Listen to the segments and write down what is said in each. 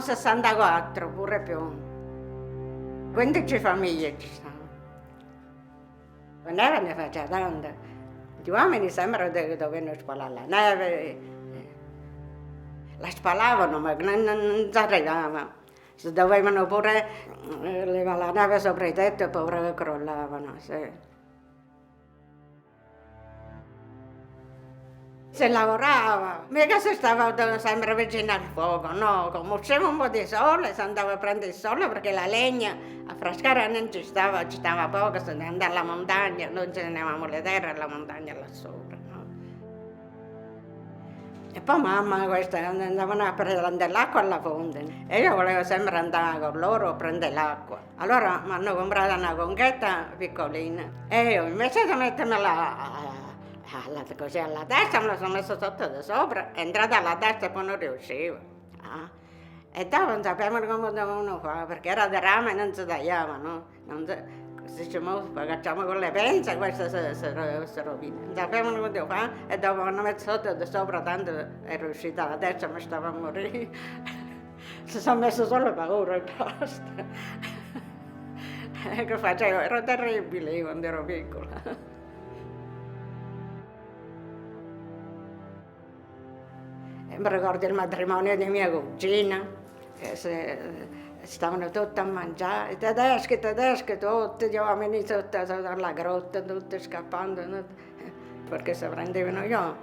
64, pure più. 15 famiglie ci stanno. La neve ne faceva tanta. Gli uomini sembrano che dovevano spalare la neve. La spalavano, ma non ci arrivava. Se dovevano pure levare la neve sopra i tetti, paura che crollavano. Sì. Si lavorava, mica si stava sempre vicino al fuoco, no, come usciva un po' di sole, si andava a prendere il sole perché la legna a Frascara non ci stava poco, si andava alla montagna, noi tenevamo le terre alla montagna là sopra, no? E poi mamma questa andavano a prendere l'acqua alla fonte e io volevo sempre andare con loro a prendere l'acqua. Allora mi hanno comprato una conchetta piccolina e io invece di mettermela così alla testa me la sono messa sotto da sopra, è entrata alla testa e poi non riuscivo. E dopo non sapevano come dovevano fare, perché era di rame e non si tagliava, no? Diciamo, facciamo con le pinze, questa si rovina. Non sapevano come devo fare e dopo mi hanno messo sotto da sopra, tanto è riuscita la testa, mi stava a morire. Si sono messo solo paura e basta. Che facevo? Ero terribile io quando ero piccola. Mi ricordo il matrimonio di mia cugina, che stavano tutti a mangiare, i tedeschi tutti, gli uomini tutti alla grotta, tutti scappando, perché si prendevano io.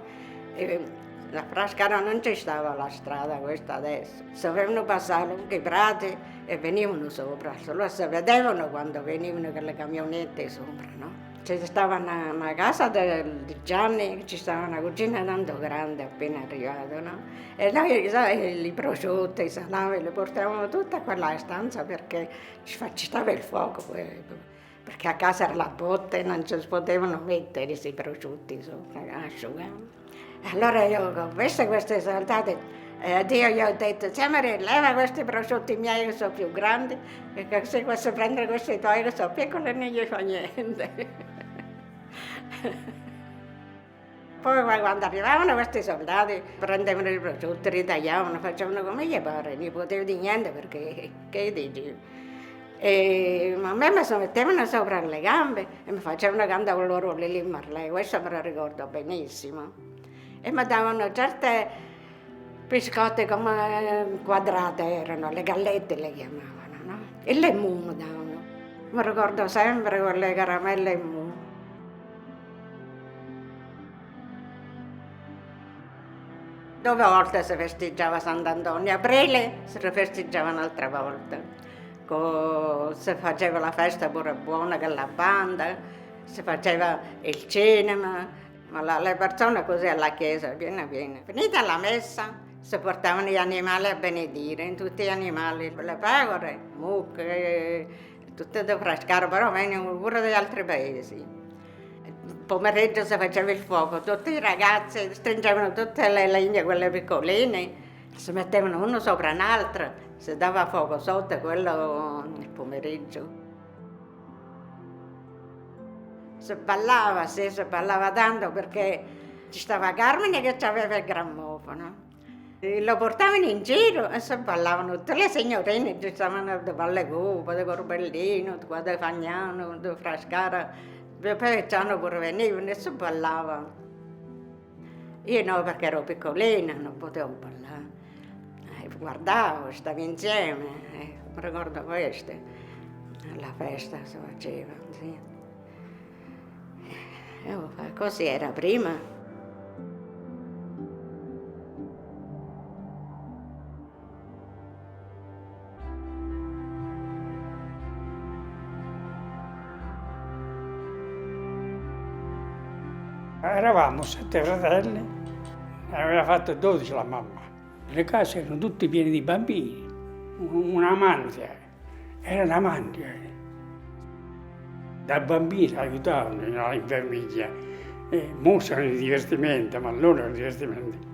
E la Frascara non ci stava la strada questa adesso, sapevano passare lunghi i prati e venivano sopra, solo si vedevano quando venivano con le camionette sopra, no? Ci stava una casa di Gianni, ci stava una cucina tanto grande appena arrivato, no? E noi i prosciutti, i salami li portavamo tutti a quella stanza perché ci stava il fuoco, perché a casa era la botte e non ci potevano mettere questi prosciutti sopra, asciugavano. Allora io ho visto questi soldati e a Dio gli ho detto, Maria, leva questi prosciutti miei che sono più grandi, perché se questo prendere questi tuoi che sono piccoli non gli fa niente. Poi quando arrivavano questi soldati prendevano i prosciutti, li tagliavano, facevano come gli pare, non potevo dire niente perché che dici? E a me mi mettevano sopra le gambe e mi facevano cantare con loro Lili Marley, questo me lo ricordo benissimo. E mi davano certe biscotti come quadrate erano, le gallette le chiamavano, no? E le mu davano. Mi ricordo sempre quelle caramelle e mu. 2 volte si festeggiava Sant'Antonio, aprile si festeggiava un'altra volta. Si faceva la festa pure buona con la banda, si faceva il cinema, ma le persone così alla chiesa, piena. Finita la messa, si portavano gli animali a benedire, tutti gli animali, le pecore, mucche, tutte da Frascaro, però venivano pure dagli altri paesi. Pomeriggio si faceva il fuoco, tutti i ragazzi stringevano tutte le legne, quelle piccoline, si mettevano uno sopra un altro, si dava fuoco sotto, quello il pomeriggio. Si ballava tanto perché ci stava Carmine che aveva il grammofono. E lo portavano in giro e si ballavano tutte le signorine, ci stavano di Vallecupa, di Corbellino, di Fagnano, di Frascara. Poi pure venivano e si ballava. Io no, perché ero piccolina, non potevo ballare. Guardavo, stavo insieme, mi ricordo questo. La festa si faceva, sì. Così era prima. Eravamo 7 fratelli, ne aveva fatto 12 la mamma. Le case erano tutte piene di bambini, un'amante, era un'amante. Da bambini aiutavano in mostrano il divertimento, ma loro il divertimento.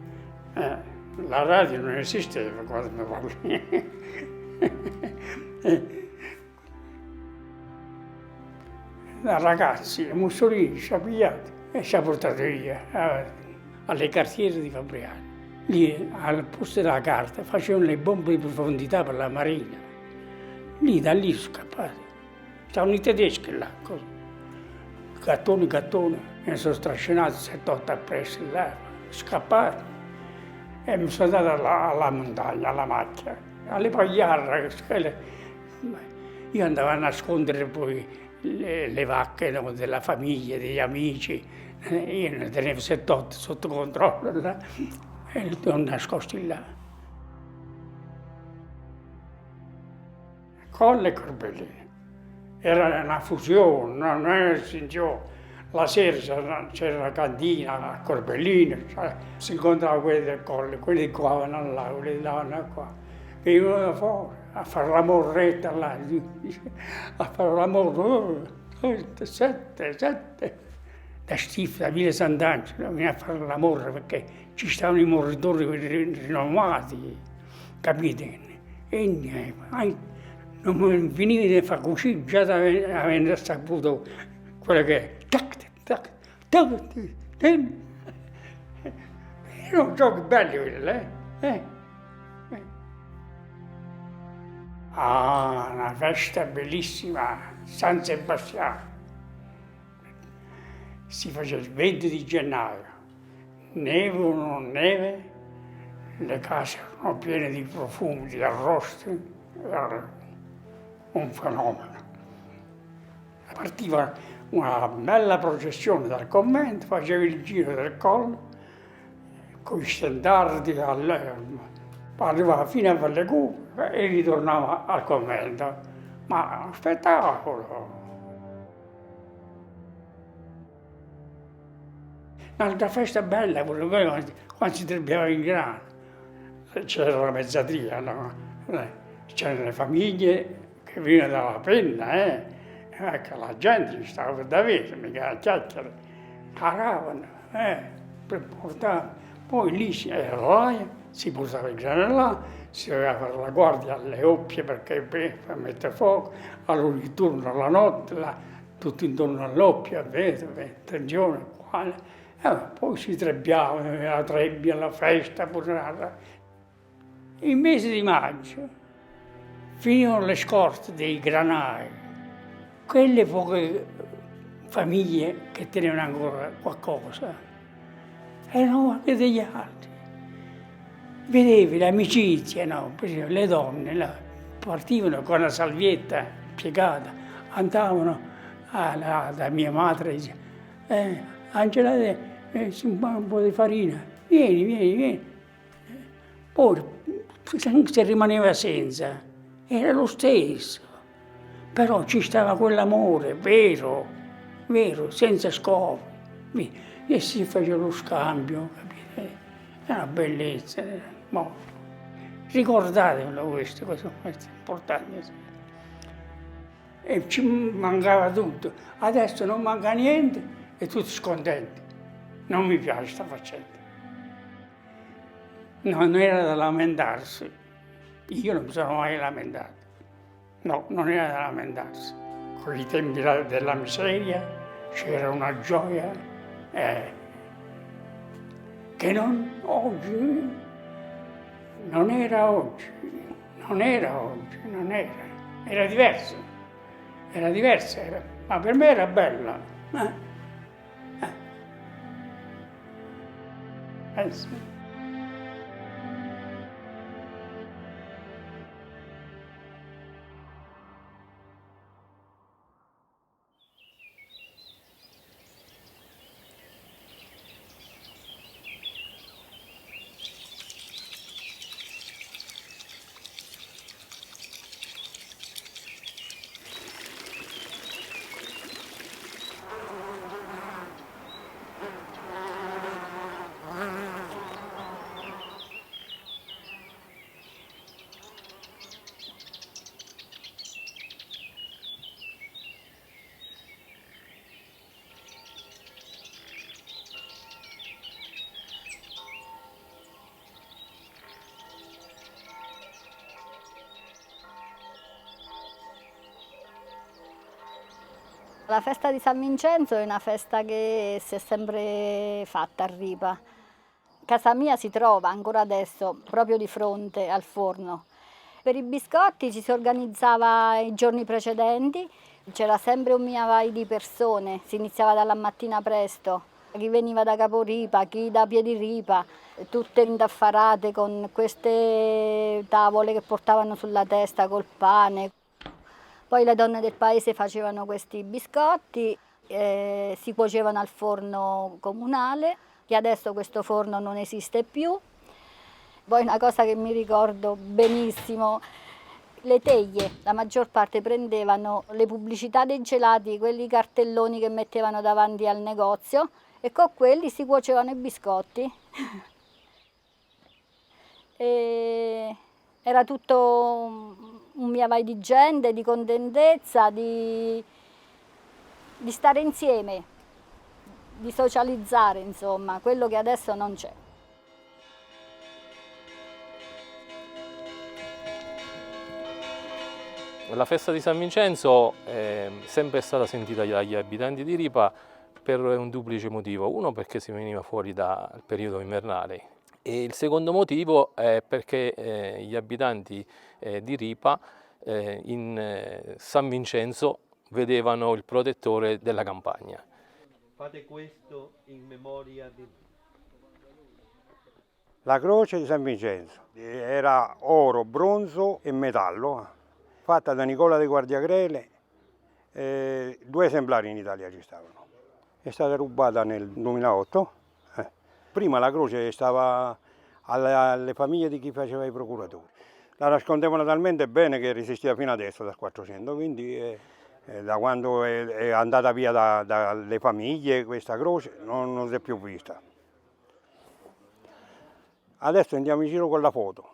La radio non esisteva quando mi parli. Da ragazzi, Mussolini ci ha pigliato e ci ha portato via alle cartiere di Fabriano. Lì al posto della carta facevano le bombe di profondità per la marina. Lì, da lì sono scappati. Stavano i tedeschi là, così. Gattoni, gattoni, mi sono strascinato 7-8 appresso là, scappati. E mi sono andato alla montagna, alla macchia, alle pagliarre. Io andavo a nascondere poi le vacche, no, della famiglia, degli amici. Io ne tenevo 7-8 sotto controllo là, e li ho nascosti là. Colle e Corbellino. Era una fusione, non era estinzione. La sera c'era la cantina a Corbellino, cioè, si incontrava quelli del Colle, quelli di qua vanno là, quelli di là vanno qua. Venivano fuori a fare la morretta là, a fare l'amore, 7. Da Stif, da Villa Sant'Angelo, veniva a fare l'amore perché ci stavano i morritori rinomati, capite? E non veniva a fare così, già avendo saputo quello che è. Erano giochi belli quelli, Ah, una festa bellissima, San Sebastiano. Si faceva il 20 di gennaio, neve o non neve, le case erano piene di profumi, di arrosti, era un fenomeno. Partiva una bella processione dal convento, faceva il giro del collo, con i stendardi, arrivava fino a Valle Cupa e ritornava al convento. Ma uno spettacolo! Un'altra festa bella, quando si trebbiava in grano. C'era la mezzadria, no? C'erano le famiglie che venivano dalla penna, Ecco, la gente ci stava per davvero, mica a chiacchiere. Caravano, per portare. Poi lì era l'aia, si portava il grano là, si doveva fare la guardia alle oppie per mettere fuoco, allora ritorno alla notte, là, tutto intorno all'oppia, attenzione, quale. Poi si trebbiava, la trebbia, la festa, il mese di maggio finivano le scorte dei granai, quelle poche famiglie che tenevano ancora qualcosa, erano anche degli altri. Vedevi l'amicizia, no? Per esempio, le donne là, partivano con la salvietta piegata, andavano da mia madre e diceva, Angela, un po' di farina, vieni. Poi, se rimaneva senza, era lo stesso. Però ci stava quell'amore vero, senza scopi. E si faceva lo scambio, capite? È una bellezza. Ricordatevelo questo è importante. E ci mancava tutto. Adesso non manca niente e tutti scontenti. Non mi piace sta faccenda. Non era da lamentarsi. Io non mi sono mai lamentato. No, non era da lamentarsi. Con i tempi della miseria c'era una gioia che oggi non era oggi. Era diverso. Ma per me era bella. Sì. La festa di San Vincenzo è una festa che si è sempre fatta a Ripa. Casa mia si trova ancora adesso proprio di fronte al forno. Per i biscotti ci si organizzava i giorni precedenti, c'era sempre un mia vai di persone, si iniziava dalla mattina presto, chi veniva da Caporipa, chi da Piediripa, tutte indaffarate con queste tavole che portavano sulla testa col pane. Poi le donne del paese facevano questi biscotti, si cuocevano al forno comunale, che adesso questo forno non esiste più. Poi una cosa che mi ricordo benissimo, le teglie, la maggior parte prendevano le pubblicità dei gelati, quelli cartelloni che mettevano davanti al negozio, e con quelli si cuocevano i biscotti. E era tutto un via vai di gente, di contentezza, di stare insieme, di socializzare, insomma, quello che adesso non c'è. La festa di San Vincenzo è sempre stata sentita dagli abitanti di Ripa per un duplice motivo. Uno, perché si veniva fuori dal periodo invernale, e il secondo motivo è perché gli abitanti di Ripa in San Vincenzo vedevano il protettore della campagna. Fate questo in memoria di... La croce di San Vincenzo era oro, bronzo e metallo, fatta da Nicola de Guardiagrele, 2 esemplari in Italia ci stavano. È stata rubata nel 2008. Prima la croce stava alle famiglie di chi faceva i procuratori. La nascondevano talmente bene che resisteva fino adesso, dal 400, quindi da quando è andata via dalle famiglie questa croce non si è più vista. Adesso andiamo in giro con la foto.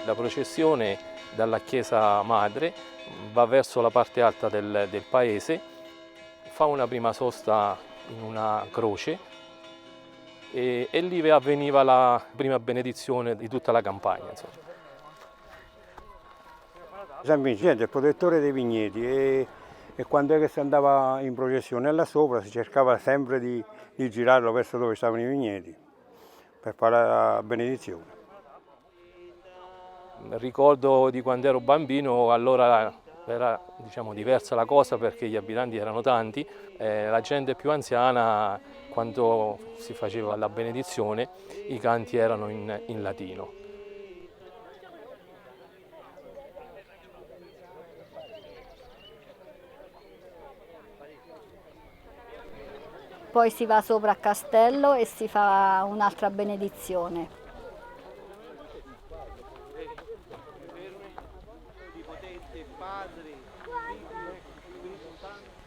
La processione dalla chiesa madre va verso la parte alta del paese, fa una prima sosta in una croce e lì avveniva la prima benedizione di tutta la campagna. Insomma. San Vincenzo è il protettore dei vigneti e quando è che si andava in processione là sopra si cercava sempre di girarlo verso dove stavano i vigneti per fare la benedizione. Ricordo di quando ero bambino, allora era diversa la cosa perché gli abitanti erano tanti, la gente più anziana, quando si faceva la benedizione, i canti erano in latino. Poi si va sopra a castello e si fa un'altra benedizione.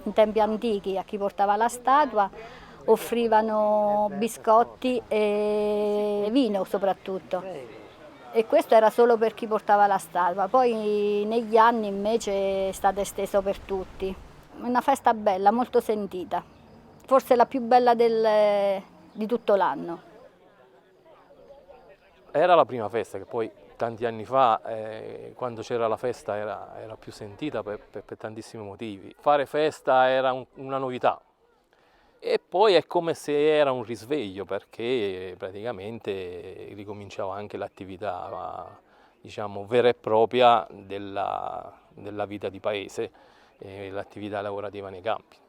In tempi antichi a chi portava la statua offrivano biscotti e vino soprattutto, e questo era solo per chi portava la statua. Poi negli anni invece è stato esteso per tutti. Una festa bella, molto sentita, forse la più bella di tutto l'anno. Era la prima festa che poi tanti anni fa, quando c'era la festa, era più sentita per tantissimi motivi. Fare festa era una novità e poi è come se era un risveglio, perché praticamente ricominciava anche l'attività vera e propria della vita di paese, l'attività lavorativa nei campi.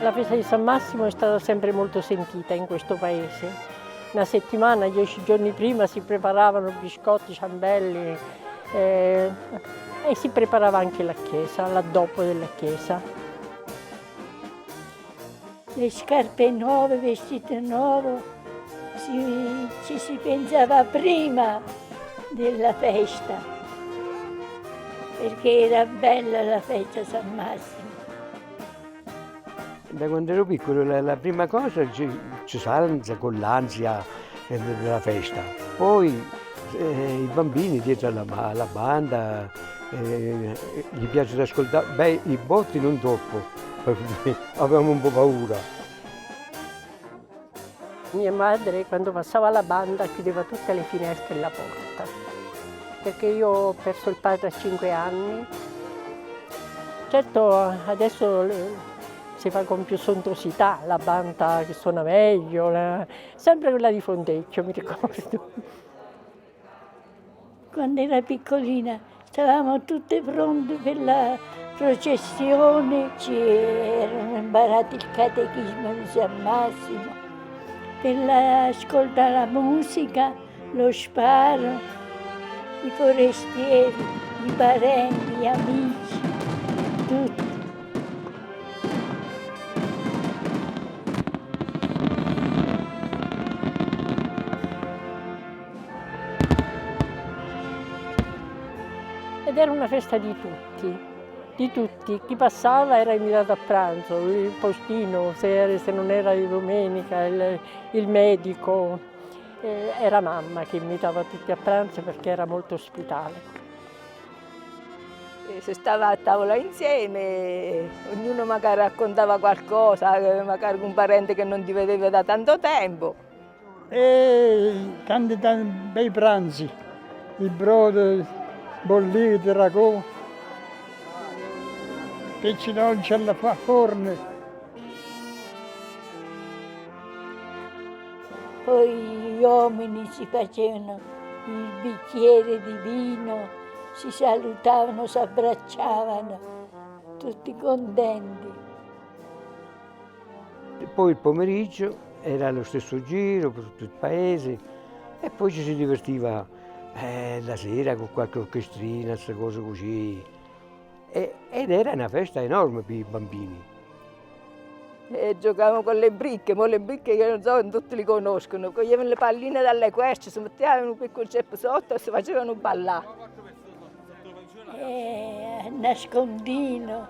La festa di San Massimo è stata sempre molto sentita in questo paese. Una settimana, 10 giorni prima si preparavano biscotti, ciambelli e si preparava anche la chiesa, l'addobbo della chiesa. Le scarpe nuove, vestito nuovo, ci si pensava prima della festa, perché era bella la festa San Massimo. Da quando ero piccolo la prima cosa ci salza con l'ansia della festa. Poi i bambini dietro alla banda gli piace ascoltare, beh i botti non troppo, avevamo un po' paura. Mia madre quando passava la banda chiudeva tutte le finestre e la porta, perché io ho perso il padre a 5 anni. Certo adesso si fa con più sontuosità, la banda che suona meglio, sempre quella di Fontecchio, mi ricordo. Quando era piccolina stavamo tutte pronte per la processione, ci erano imparati il catechismo di San Massimo, per ascoltare la musica, lo sparo, i forestieri, i parenti, gli amici, tutti. Ed era una festa di tutti. Chi passava era invitato a pranzo, il postino, se non era di domenica, il medico. Era mamma che invitava tutti a pranzo perché era molto ospitale. Si stava a tavola insieme, ognuno magari raccontava qualcosa, magari un parente che non ti vedeva da tanto tempo. E tanti bei pranzi, il brodo bollito, ragù, pezzinocci alla forno. Poi gli uomini si facevano il bicchiere di vino, si salutavano, si abbracciavano, tutti contenti. E poi il pomeriggio era lo stesso giro per tutto il paese e poi ci si divertiva la sera con qualche orchestrina, queste cose così. Ed era una festa enorme per i bambini. E giocavamo con le bricche, ma le bricche che non so, non tutti li conoscono, coglievano le palline dalle querce, si mettevano un piccolo ceppo sotto e si facevano ballare. Nascondino.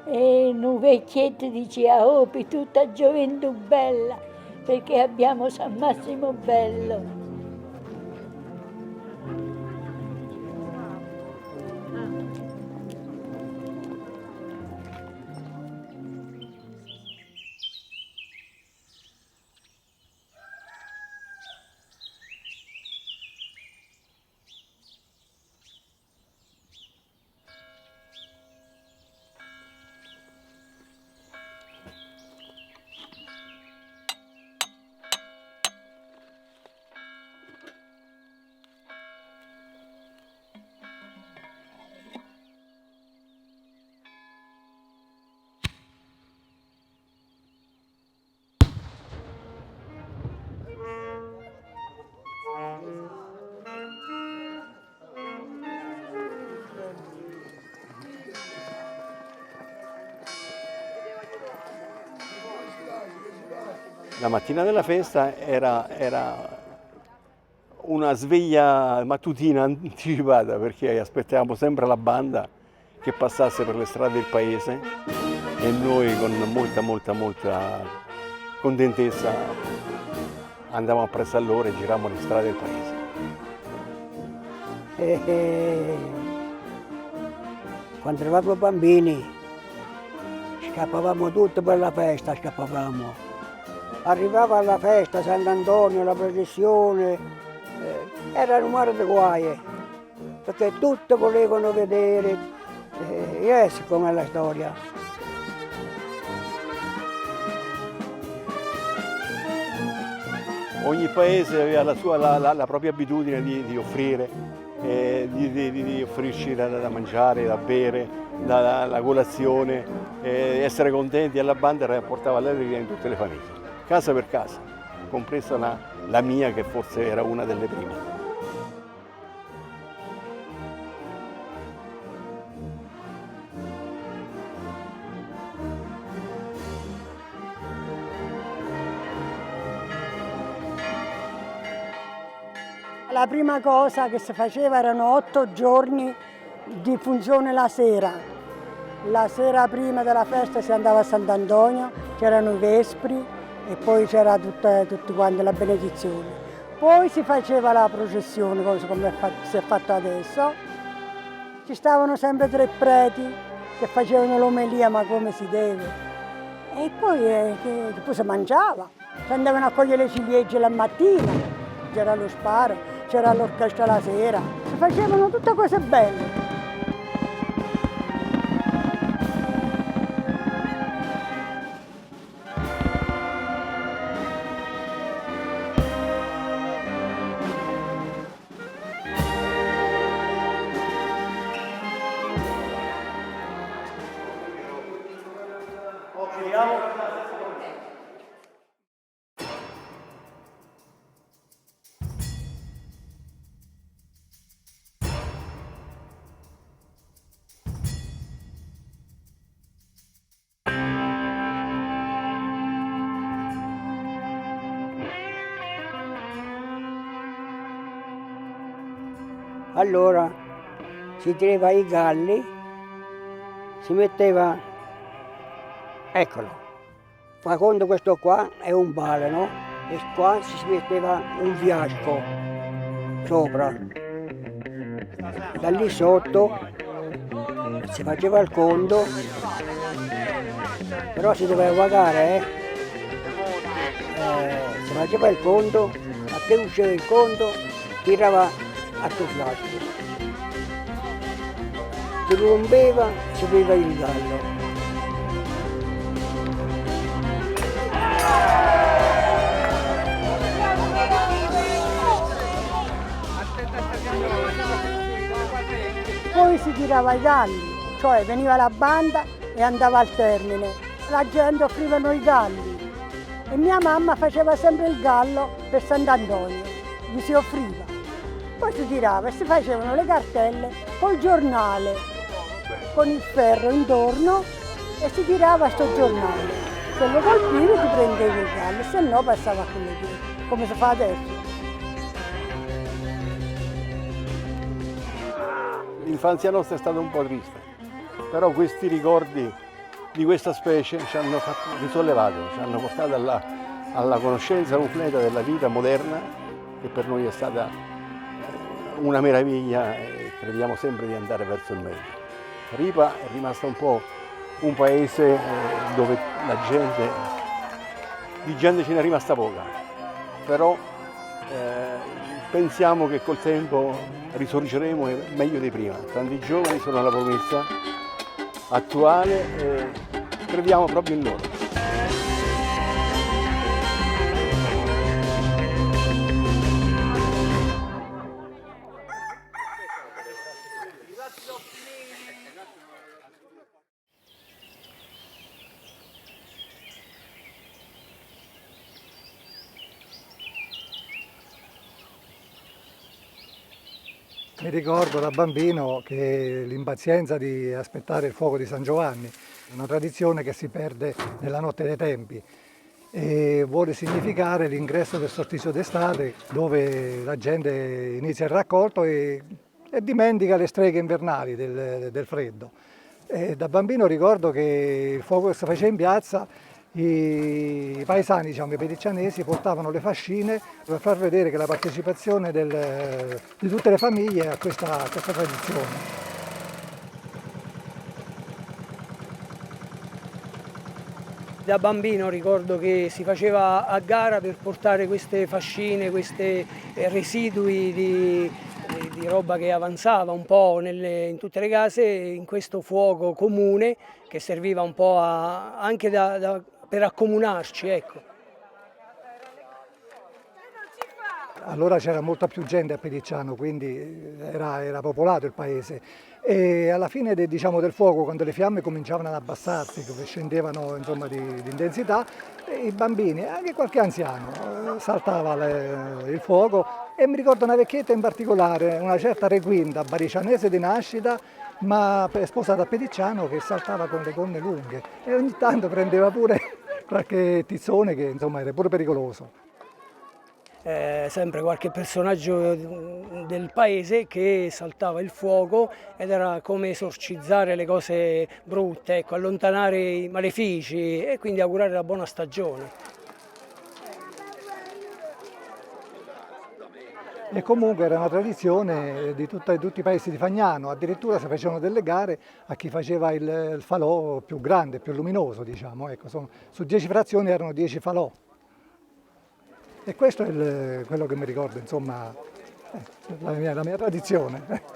E un vecchietto diceva, oh, per tutta gioventù bella, perché abbiamo San Massimo bello. La mattina della festa era una sveglia mattutina anticipata perché aspettavamo sempre la banda che passasse per le strade del paese e noi con molta contentezza andavamo appresso a loro e giravamo le strade del paese. Quando eravamo bambini scappavamo tutti per la festa, scappavamo. Arrivava alla festa, Sant'Antonio, la processione, era un mare di guai, perché tutti volevano vedere, com'è la storia. Ogni paese aveva la propria abitudine di offrire, di offrirci da mangiare, da bere, la colazione, essere contenti alla banda portava l'allegria in tutte le famiglie, casa per casa, compresa la mia che forse era una delle prime. La prima cosa che si faceva erano 8 giorni di funzione la sera. La sera prima della festa si andava a Sant'Antonio, c'erano i vespri e poi c'era tutti quanti la benedizione. Poi si faceva la processione, come si è fatto adesso. Ci stavano sempre 3 preti che facevano l'omelia, ma come si deve. E poi si mangiava, si andavano a cogliere le ciliegie la mattina, c'era lo sparo. C'era l'orchestra la sera, si facevano tutte cose belle. Allora si tirava i galli, si metteva, eccolo, fa conto questo qua è un palo, no? E qua si metteva un fiasco sopra. Da lì sotto si faceva il conto, però si doveva pagare, si faceva il conto, a che usciva il conto, tirava a tuo fiasco. Si rompeva, si beveva il gallo. Poi si tirava i galli, cioè veniva la banda e andava al termine. La gente offrivano i galli e mia mamma faceva sempre il gallo per Sant'Antonio, gli si offriva. Poi si tirava e si facevano le cartelle col giornale, con il ferro intorno e si tirava sto giornale. Se lo colpivi ti prendevi il gallo, se no passava a quello dietro, come si fa adesso. L'infanzia nostra è stata un po' triste, però questi ricordi di questa specie ci hanno risollevato, ci hanno portato alla conoscenza completa della vita moderna, che per noi è stata una meraviglia e crediamo sempre di andare verso il meglio. Ripa è rimasta un po' un paese dove di gente ce n'è rimasta poca, però pensiamo che col tempo risorgeremo meglio di prima. Tanti giovani sono la promessa attuale e crediamo proprio in loro. Mi ricordo da bambino che l'impazienza di aspettare il fuoco di San Giovanni è una tradizione che si perde nella notte dei tempi e vuole significare l'ingresso del solstizio d'estate, dove la gente inizia il raccolto e dimentica le streghe invernali del freddo. E da bambino ricordo che il fuoco che si faceva in piazza, i paesani, diciamo, i pediccianesi, portavano le fascine per far vedere che la partecipazione di tutte le famiglie a questa tradizione. Da bambino ricordo che si faceva a gara per portare queste fascine, questi residui di roba che avanzava un po' in tutte le case, in questo fuoco comune che serviva un po' anche per accomunarci, ecco. allora c'era molta più gente a Pedicciano, quindi era popolato il paese. E alla fine diciamo, del fuoco, quando le fiamme cominciavano ad abbassarsi, che scendevano insomma, di intensità, i bambini, anche qualche anziano, saltava il fuoco, e mi ricordo una vecchietta in particolare, una certa Requinda, baricianese di nascita, ma sposata a Pedicciano, che saltava con le gonne lunghe e ogni tanto prendeva pure qualche tizzone che insomma era pure pericoloso. Sempre qualche personaggio del paese che saltava il fuoco ed era come esorcizzare le cose brutte, ecco, allontanare i malefici e quindi augurare la buona stagione. E comunque era una tradizione di tutti i paesi di Fagnano, addirittura si facevano delle gare a chi faceva il falò più grande, più luminoso, diciamo. Ecco, su 10 frazioni erano 10 falò. E questo è quello che mi ricordo, insomma, la mia tradizione.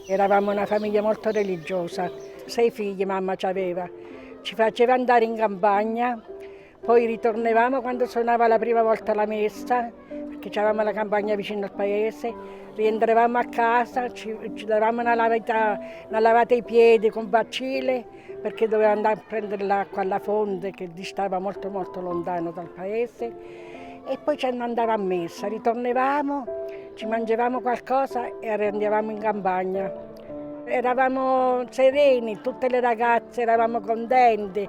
Eravamo una famiglia molto religiosa, 6 figli mamma ci aveva, ci faceva andare in campagna, poi ritornavamo quando suonava la prima volta la messa, perché avevamo la campagna vicino al paese, rientravamo a casa, ci davamo una lavata ai piedi con bacile, perché dovevamo andare a prendere l'acqua alla fonte che distava molto molto lontano dal paese, e poi ci andavamo a messa, ritornavamo, ci mangiavamo qualcosa e andavamo in campagna. Eravamo sereni, tutte le ragazze eravamo contenti,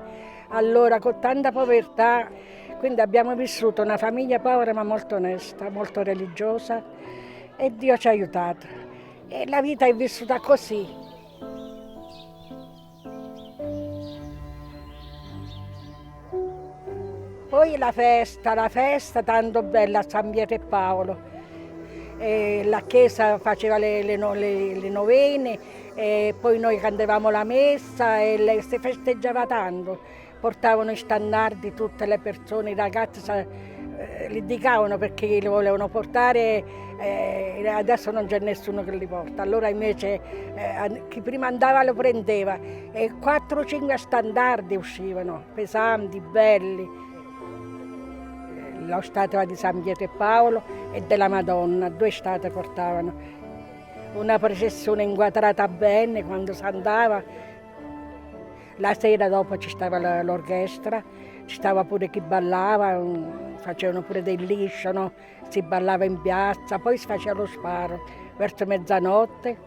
allora con tanta povertà, quindi abbiamo vissuto una famiglia povera ma molto onesta, molto religiosa e Dio ci ha aiutato. E la vita è vissuta così. Poi la festa tanto bella a San Pietro e Paolo. La chiesa faceva le novene, e poi noi cantavamo la messa e si festeggiava tanto. Portavano i standardi tutte le persone, i ragazzi li indicavano perché li volevano portare, adesso non c'è nessuno che li porta. Allora invece chi prima andava lo prendeva e 4-5 standardi uscivano, pesanti, belli. Lo statua di San Pietro e Paolo e della Madonna, 2 statue portavano. Una processione inquadrata bene quando si andava. La sera dopo ci stava l'orchestra, ci stava pure chi ballava, facevano pure dei liscio, no? Si ballava in piazza, poi si faceva lo sparo verso mezzanotte.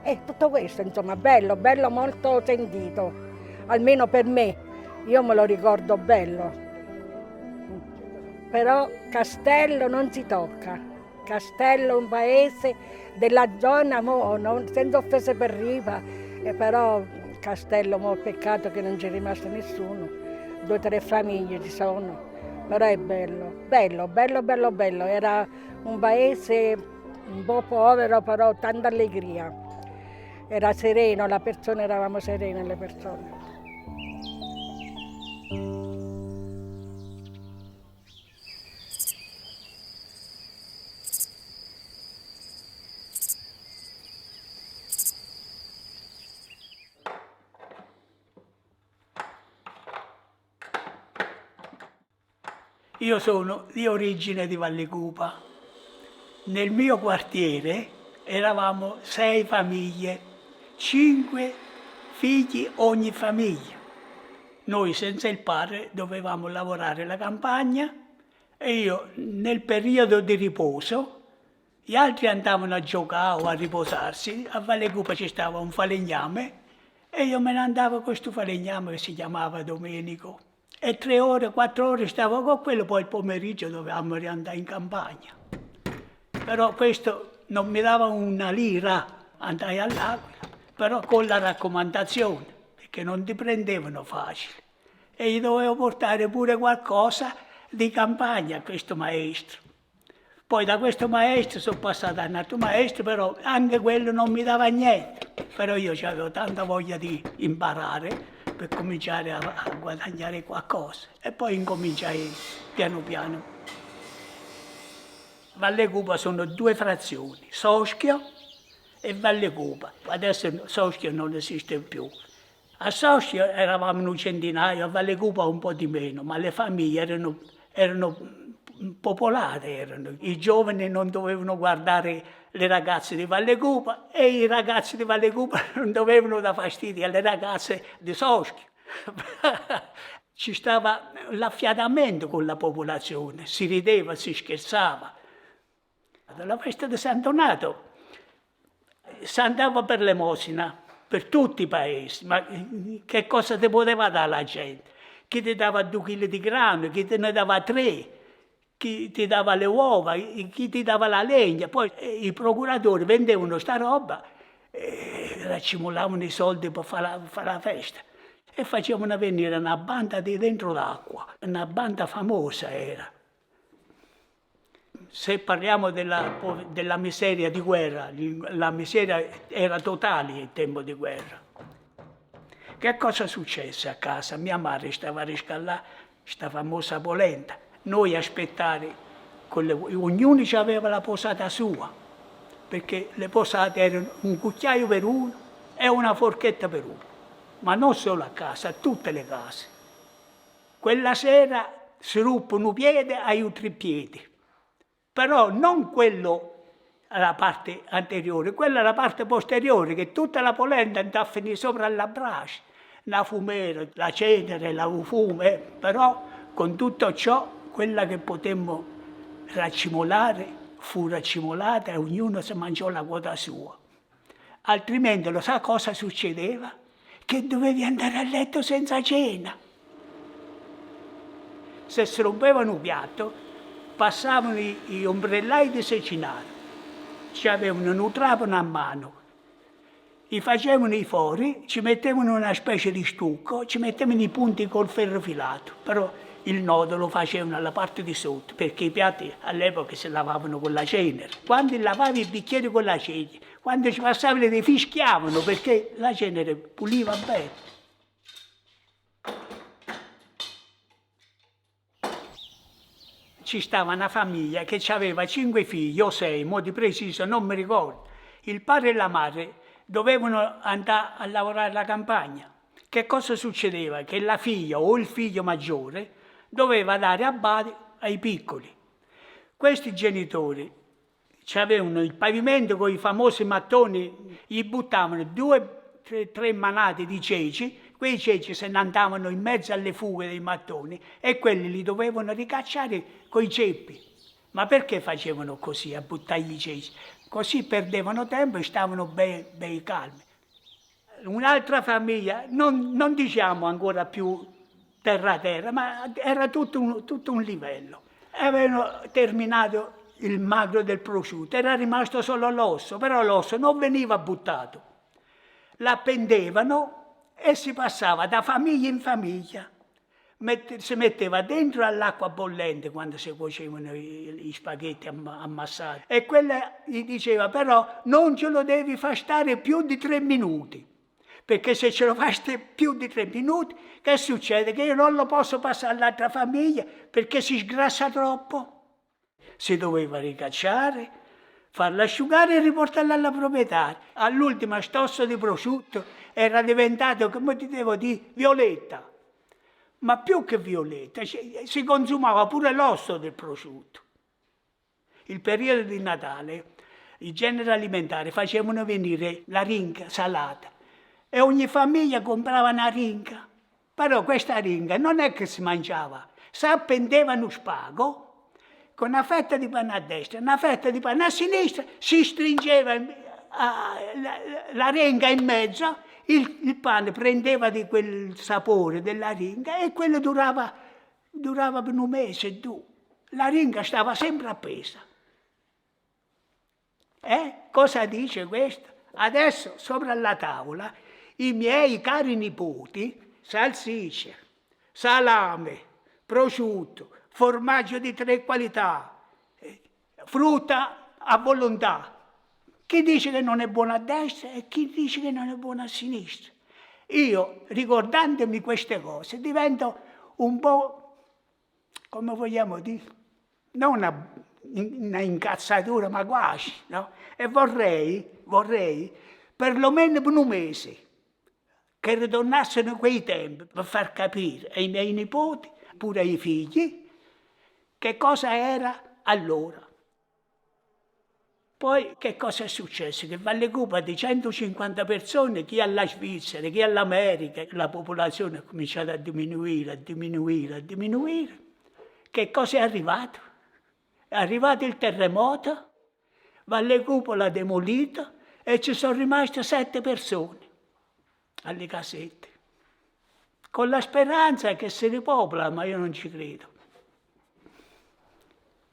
E tutto questo, insomma, bello, molto sentito, almeno per me, io me lo ricordo bello. Però Castello non si tocca. Castello è un paese della zona, senza offese per Riva, però Castello, peccato che non c'è rimasto nessuno, 2 o 3 famiglie ci sono, però è bello. Era un paese un po' povero, però tanta allegria. Era sereno, eravamo serene le persone. Io sono di origine di Vallecupa. Nel mio quartiere eravamo 6 famiglie, 5 figli ogni famiglia. Noi senza il padre dovevamo lavorare la campagna e io nel periodo di riposo, gli altri andavano a giocare o a riposarsi, a Vallecupa ci stava un falegname e io me ne andavo con questo falegname che si chiamava Domenico. E 3 ore, 4 ore stavo con quello, poi il pomeriggio dovevamo riandare in campagna. Però questo non mi dava una lira, andai all'Aquila, però con la raccomandazione, perché non ti prendevano facile. E gli dovevo portare pure qualcosa di campagna a questo maestro. Poi da questo maestro sono passato a un altro maestro, però anche quello non mi dava niente. Però io avevo tanta voglia di imparare, per cominciare a guadagnare qualcosa. E poi incominciai piano piano. Valle Cupa sono 2 frazioni, Soschio e Valle Cupa. Adesso Soschio non esiste più. A Soschio eravamo un centinaio, a Valle Cupa un po' di meno, ma le famiglie erano popolari. I giovani non dovevano guardare le ragazze di Valle Cupa e i ragazzi di Valle Cupa non dovevano dar fastidio alle ragazze di Soschio. Ci stava l'affiatamento con la popolazione, si rideva, si scherzava. Alla festa di San Donato si andava per l'emosina, per tutti i paesi, ma che cosa ti poteva dare la gente? Chi ti dava 2 kg di grano, chi te ne dava 3, chi ti dava le uova, chi ti dava la legna. Poi i procuratori vendevano sta roba e raccimolavano i soldi per fare la festa. E facevano venire una banda di dentro l'acqua, una banda famosa era. Se parliamo della miseria di guerra, la miseria era totale in tempo di guerra. Che cosa successe a casa? Mia madre stava a riscaldare questa famosa polenta. Noi aspettare, ognuno aveva la posata sua, perché le posate erano un cucchiaio per uno e una forchetta per uno. Ma non solo a casa, a tutte le case. Quella sera si ruppano i piedi ai 3 piedi. Però non quello alla parte anteriore, quella alla parte posteriore, che tutta la polenta andava a finire sopra la brace, la fumera, la cenere, la fume, però con tutto ciò, quella che potemmo raccimolare, fu raccimolata e ognuno si mangiò la quota sua. Altrimenti, lo sa cosa succedeva? Che dovevi andare a letto senza cena. Se si rompevano un piatto, passavano gli ombrellai di Secinaro, ci avevano un trapano a mano, gli facevano i fori, ci mettevano una specie di stucco, ci mettevano i punti col ferro filato, però il nodo lo facevano alla parte di sotto, perché i piatti all'epoca si lavavano con la cenere. Quando lavavi i bicchieri con la cenere, quando ci passavano li fischiavano, perché la cenere puliva bene. Ci stava una famiglia che aveva 5 figli o 6, mo di preciso non mi ricordo. Il padre e la madre dovevano andare a lavorare alla campagna. Che cosa succedeva? Che la figlia o il figlio maggiore doveva dare a bade ai piccoli. Questi genitori avevano il pavimento con i famosi mattoni, gli buttavano 2 o 3 manate di ceci. Quei ceci se ne andavano in mezzo alle fughe dei mattoni e quelli li dovevano ricacciare coi ceppi. Ma perché facevano così, a buttargli i ceci? Così perdevano tempo e stavano bei calmi. Un'altra famiglia, non diciamo ancora più terra, ma era tutto un livello. Avevano terminato il magro del prosciutto, era rimasto solo l'osso, però l'osso non veniva buttato. L'appendevano e si passava da famiglia in famiglia. Si metteva dentro all'acqua bollente quando si cuocevano gli spaghetti ammassati. E quella gli diceva, però non ce lo devi far stare più di 3 minuti. Perché se ce lo fai più di 3 minuti, che succede? Che io non lo posso passare all'altra famiglia perché si sgrassa troppo. Si doveva ricacciare, farla asciugare e riportarla alla proprietaria. All'ultima stosso di prosciutto era diventato, come ti devo dire, violetta. Ma più che violetta, si consumava pure l'osso del prosciutto. Il periodo di Natale, i generi alimentari facevano venire la ringa salata e ogni famiglia comprava una ringa. Però questa ringa non è che si mangiava, si appendeva uno spago con una fetta di pane a destra, una fetta di pane a sinistra, si stringeva la ringa in mezzo, il pane prendeva di quel sapore della ringa e quello durava per 1 mese e 2. La ringa stava sempre appesa. Cosa dice questo? Adesso sopra la tavola i miei cari nipoti, salsiccia, salame, prosciutto, formaggio di 3 qualità, frutta a volontà. Chi dice che non è buono a destra e chi dice che non è buono a sinistra. Io, ricordandomi queste cose, divento un po', come vogliamo dire, non una incazzatura, ma quasi, no? E vorrei, perlomeno per un mese, che ritornassero quei tempi per far capire ai miei nipoti, pure ai figli, che cosa era allora. Poi che cosa è successo? Che Valle Cupa di 150 persone, chi alla Svizzera, chi all'America, la popolazione ha cominciato a diminuire. Che cosa è arrivato? È arrivato il terremoto, Valle Cupa l'ha demolita e ci sono rimaste 7 persone alle casette, con la speranza che si ripopola, ma io non ci credo.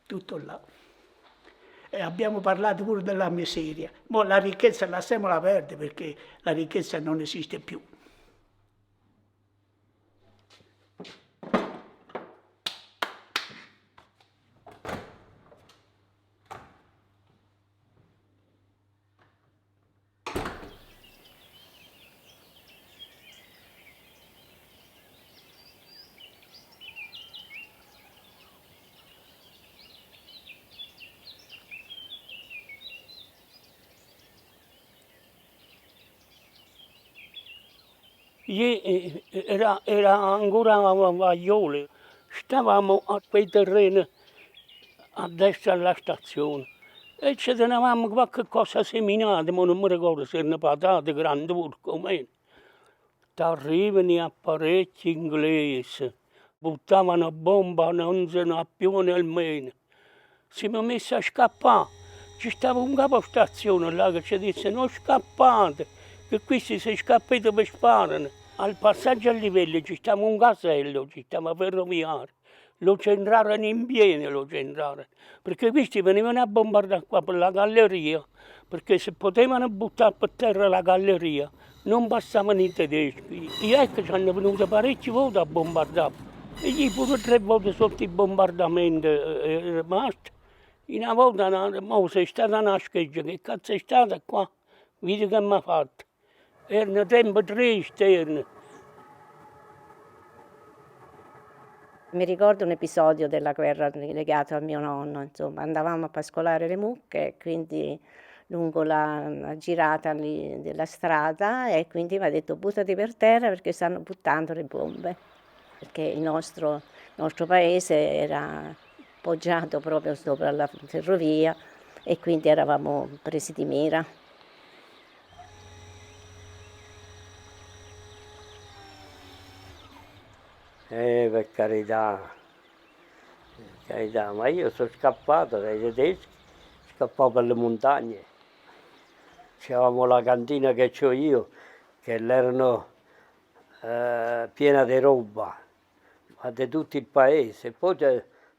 Tutto là. E abbiamo parlato pure della miseria. Ma la ricchezza lasciamola perdere, perché la ricchezza non esiste più. Era ancora Vaglioli, stavamo a quei terreni a destra della stazione e ci tenevamo qualche cosa seminata, ma non mi ricordo se erano patate, grandurche o meno. Arrivano apparecchi inglesi, buttavano bomba non se ne ha più nemmeno. Siamo messi a scappare. Ci stava un capostazione là che ci disse: non scappate, che questi se scappate vi sparano. Al passaggio a livello ci stava un casello, ci stava ferroviario. Lo centrarono in pieno, perché questi venivano a bombardare qua per la galleria, perché se potevano buttare per terra la galleria non passavano i tedeschi. E ecco ci hanno venuto parecchi volte a bombardare. E gli pure 3 volte sotto i bombardamenti è rimasto. Una volta sei stata una scheggia, che cazzo è stata qua? Vedi che mi ha fatto. Erano tempi tristi. Mi ricordo un episodio della guerra legato a mio nonno, insomma, andavamo a pascolare le mucche, quindi lungo la girata lì della strada, e quindi mi ha detto: buttati per terra perché stanno buttando le bombe, perché il nostro paese era poggiato proprio sopra la ferrovia e quindi eravamo presi di mira. Per carità, ma io sono scappato dai tedeschi, scappavo per le montagne. C'avevamo la cantina che c'ho io, che erano piena di roba, ma di tutto il paese. Poi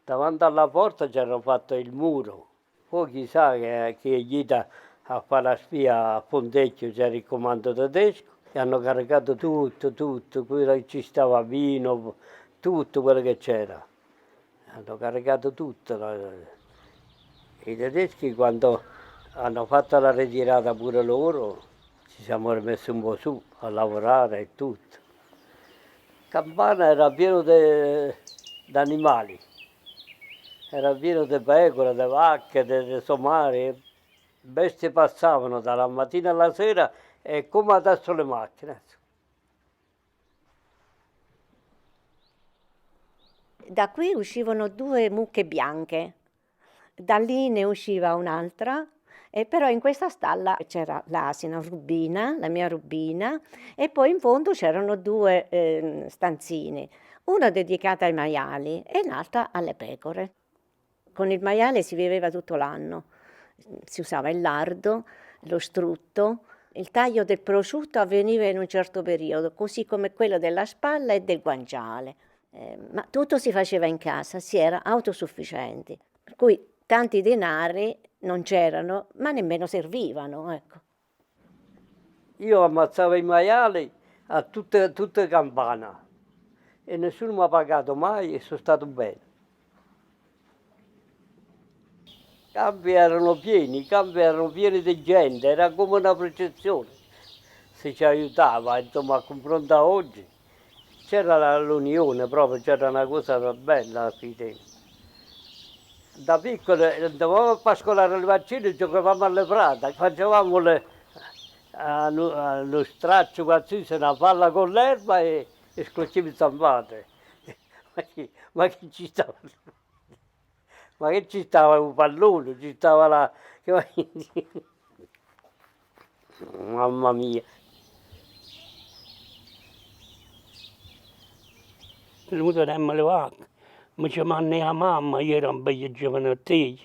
davanti alla porta c'era fatto il muro. Poi chissà che è gli a fare la spia a Pontecchio, c'era il comando tedesco. E hanno caricato tutto, quello che ci stava, vino, tutto quello che c'era. Hanno caricato tutto. I tedeschi, quando hanno fatto la ritirata pure loro, ci siamo rimessi un po' su a lavorare e tutto. Campana era pieno di animali, era pieno di pecore, di vacche, di somari. Bestie passavano dalla mattina alla sera e come adesso le macchine. Da qui uscivano 2 mucche bianche, da lì ne usciva un'altra, e però in questa stalla c'era l'asina Rubina, la mia Rubina, e poi in fondo c'erano 2 stanzine, una dedicata ai maiali e l'altra alle pecore. Con il maiale si viveva tutto l'anno, si usava il lardo, lo strutto. Il taglio del prosciutto avveniva in un certo periodo, così come quello della spalla e del guanciale. Ma tutto si faceva in casa, si era autosufficienti. Per cui tanti denari non c'erano, ma nemmeno servivano. Ecco. Io ammazzavo i maiali a tutte campana e nessuno mi ha pagato mai e sono stato bene. I campi erano pieni di gente, era come una processione. si ci aiutava, insomma, a confronto a oggi. C'era l'unione proprio, c'era una cosa bella a quei tempi. Da piccole andavamo a pascolare le vaccine, giocavamo alle prate, facevamo lo straccio qualsiasi, una palla con l'erba e scocciavi zampate. Ma che ci stava? Ma che ci stava un pallone, ci stava la... Mamma mia. Venuto da le vacche, mi chiamano la mamma, io ero un bel giovanottello.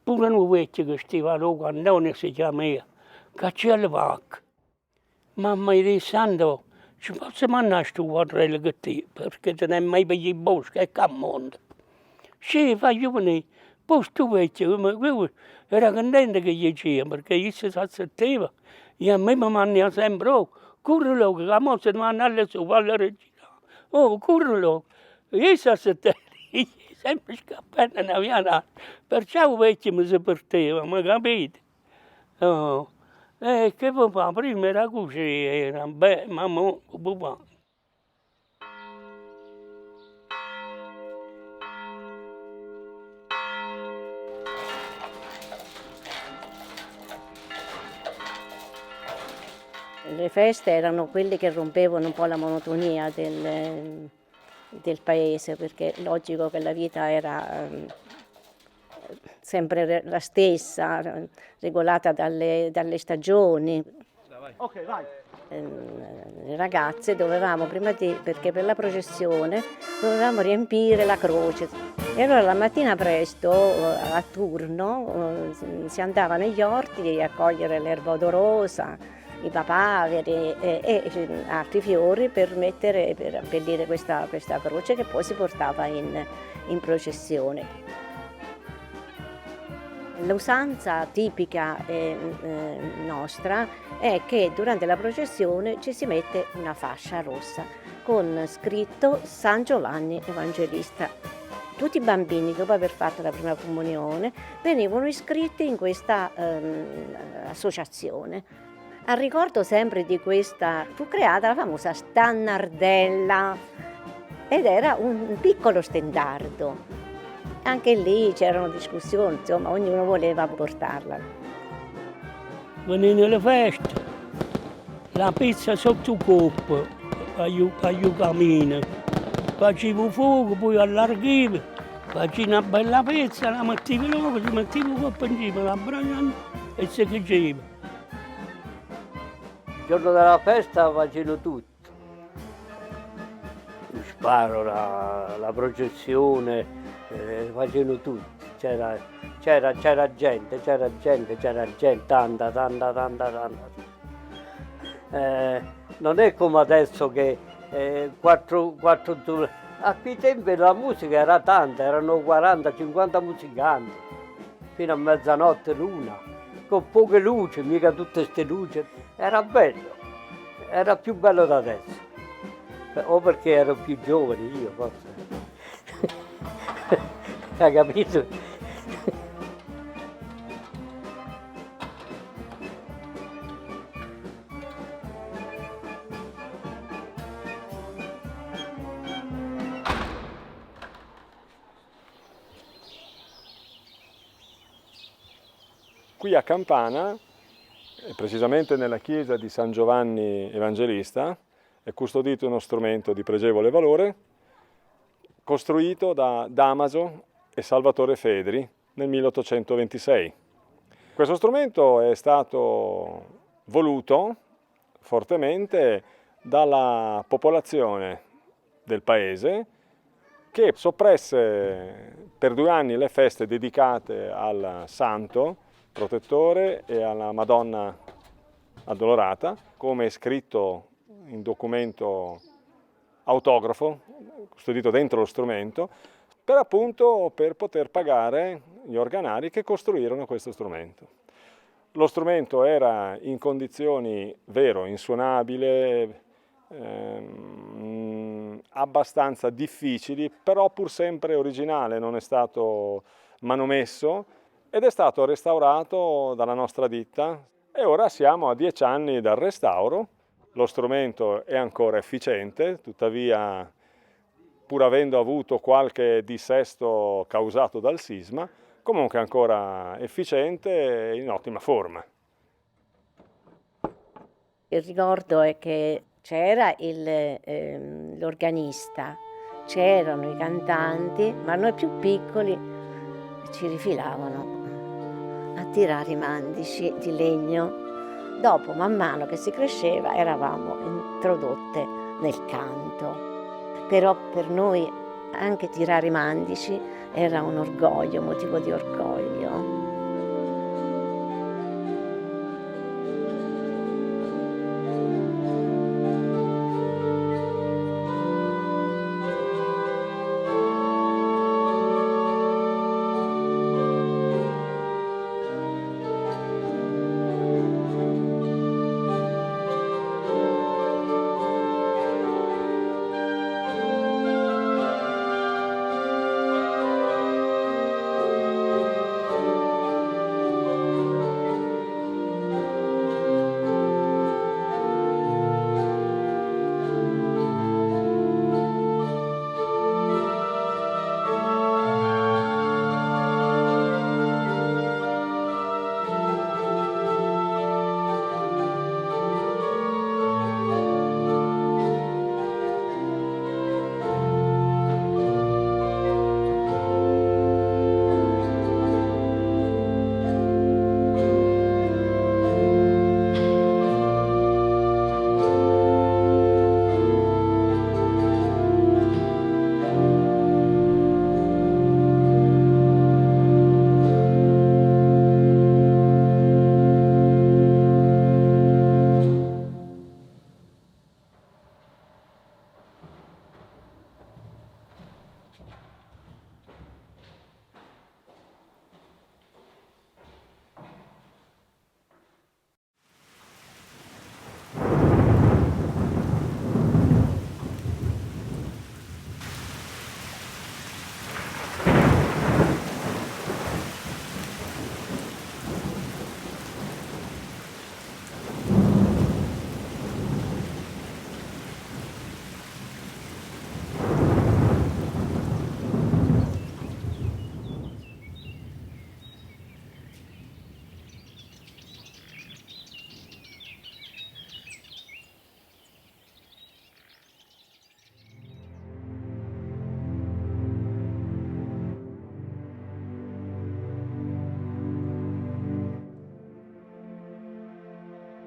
Pure un vecchio che stava là, quando si chiamava, caccia le vacche. Mamma gli disse, Sando, ci posso mandare sto quadrello che te, perché te ne hai mai per i boschi, e che mondo. Sì, voglio venire. Poi sto vecchio, era contento che gli diceva, perché io si aspettava, e a me mi mandava sempre, oh, corri là, che la mossa ti manda alle sue, alla regina. Oh, corri là. Io si aspettava, sempre scappando una via, perciò il vecchio mi si perdeva, ma capite? Oh. Che può fare? Prima era così, era bene, ma mo che può fare? Le feste erano quelle che rompevano un po' la monotonia del paese, perché è logico che la vita era sempre la stessa, regolata dalle stagioni. Ok, vai. Le ragazze dovevamo, perché per la processione dovevamo riempire la croce. E allora la mattina presto, a turno, si andava negli orti a cogliere l'erba odorosa, i papaveri e altri fiori per abbellire questa croce che poi si portava in processione. L'usanza tipica nostra è che durante la processione ci si mette una fascia rossa con scritto San Giovanni Evangelista. Tutti i bambini, dopo aver fatto la prima comunione, venivano iscritti in questa associazione. A ricordo sempre di questa fu creata la famosa stannardella ed era un piccolo stendardo. Anche lì c'erano discussioni, insomma, ognuno voleva portarla. Venendo alle feste, la pizza sotto il coppo, a cammino. Facevo fuoco, poi allarghivo, facevo una bella pizza, la mettevo là, ci mettevo il coppo in cima, la bragliando e si chiudeva. Il giorno della festa facevano tutto. Lo sparo, la processione, facevano tutti. C'era gente, tanta. Non è come adesso che a quei tempi la musica era tanta, erano 40-50 musicanti, fino a mezzanotte l'una, con poche luci, mica tutte queste luci. Era bello, era più bello da adesso. O perché ero più giovane io, forse. Hai capito? Qui a Campana, precisamente nella chiesa di San Giovanni Evangelista, è custodito uno strumento di pregevole valore, costruito da Damaso e Salvatore Fedri nel 1826. Questo strumento è stato voluto fortemente dalla popolazione del paese, che soppresse per 2 anni le feste dedicate al santo protettore e alla Madonna Addolorata, come è scritto in documento autografo, custodito dentro lo strumento, per poter pagare gli organari che costruirono questo strumento. Lo strumento era in condizioni, insuonabile, abbastanza difficili, però pur sempre originale, non è stato manomesso ed è stato restaurato dalla nostra ditta e ora siamo a 10 anni dal restauro lo strumento è ancora efficiente, tuttavia pur avendo avuto qualche dissesto causato dal sisma, comunque è ancora efficiente e in ottima forma. Il ricordo è che c'era l'organista, c'erano i cantanti, ma noi più piccoli ci rifilavano a tirare i mandici di legno. Dopo, man mano che si cresceva, eravamo introdotte nel canto. Però per noi anche tirare i mandici era un orgoglio, motivo di orgoglio.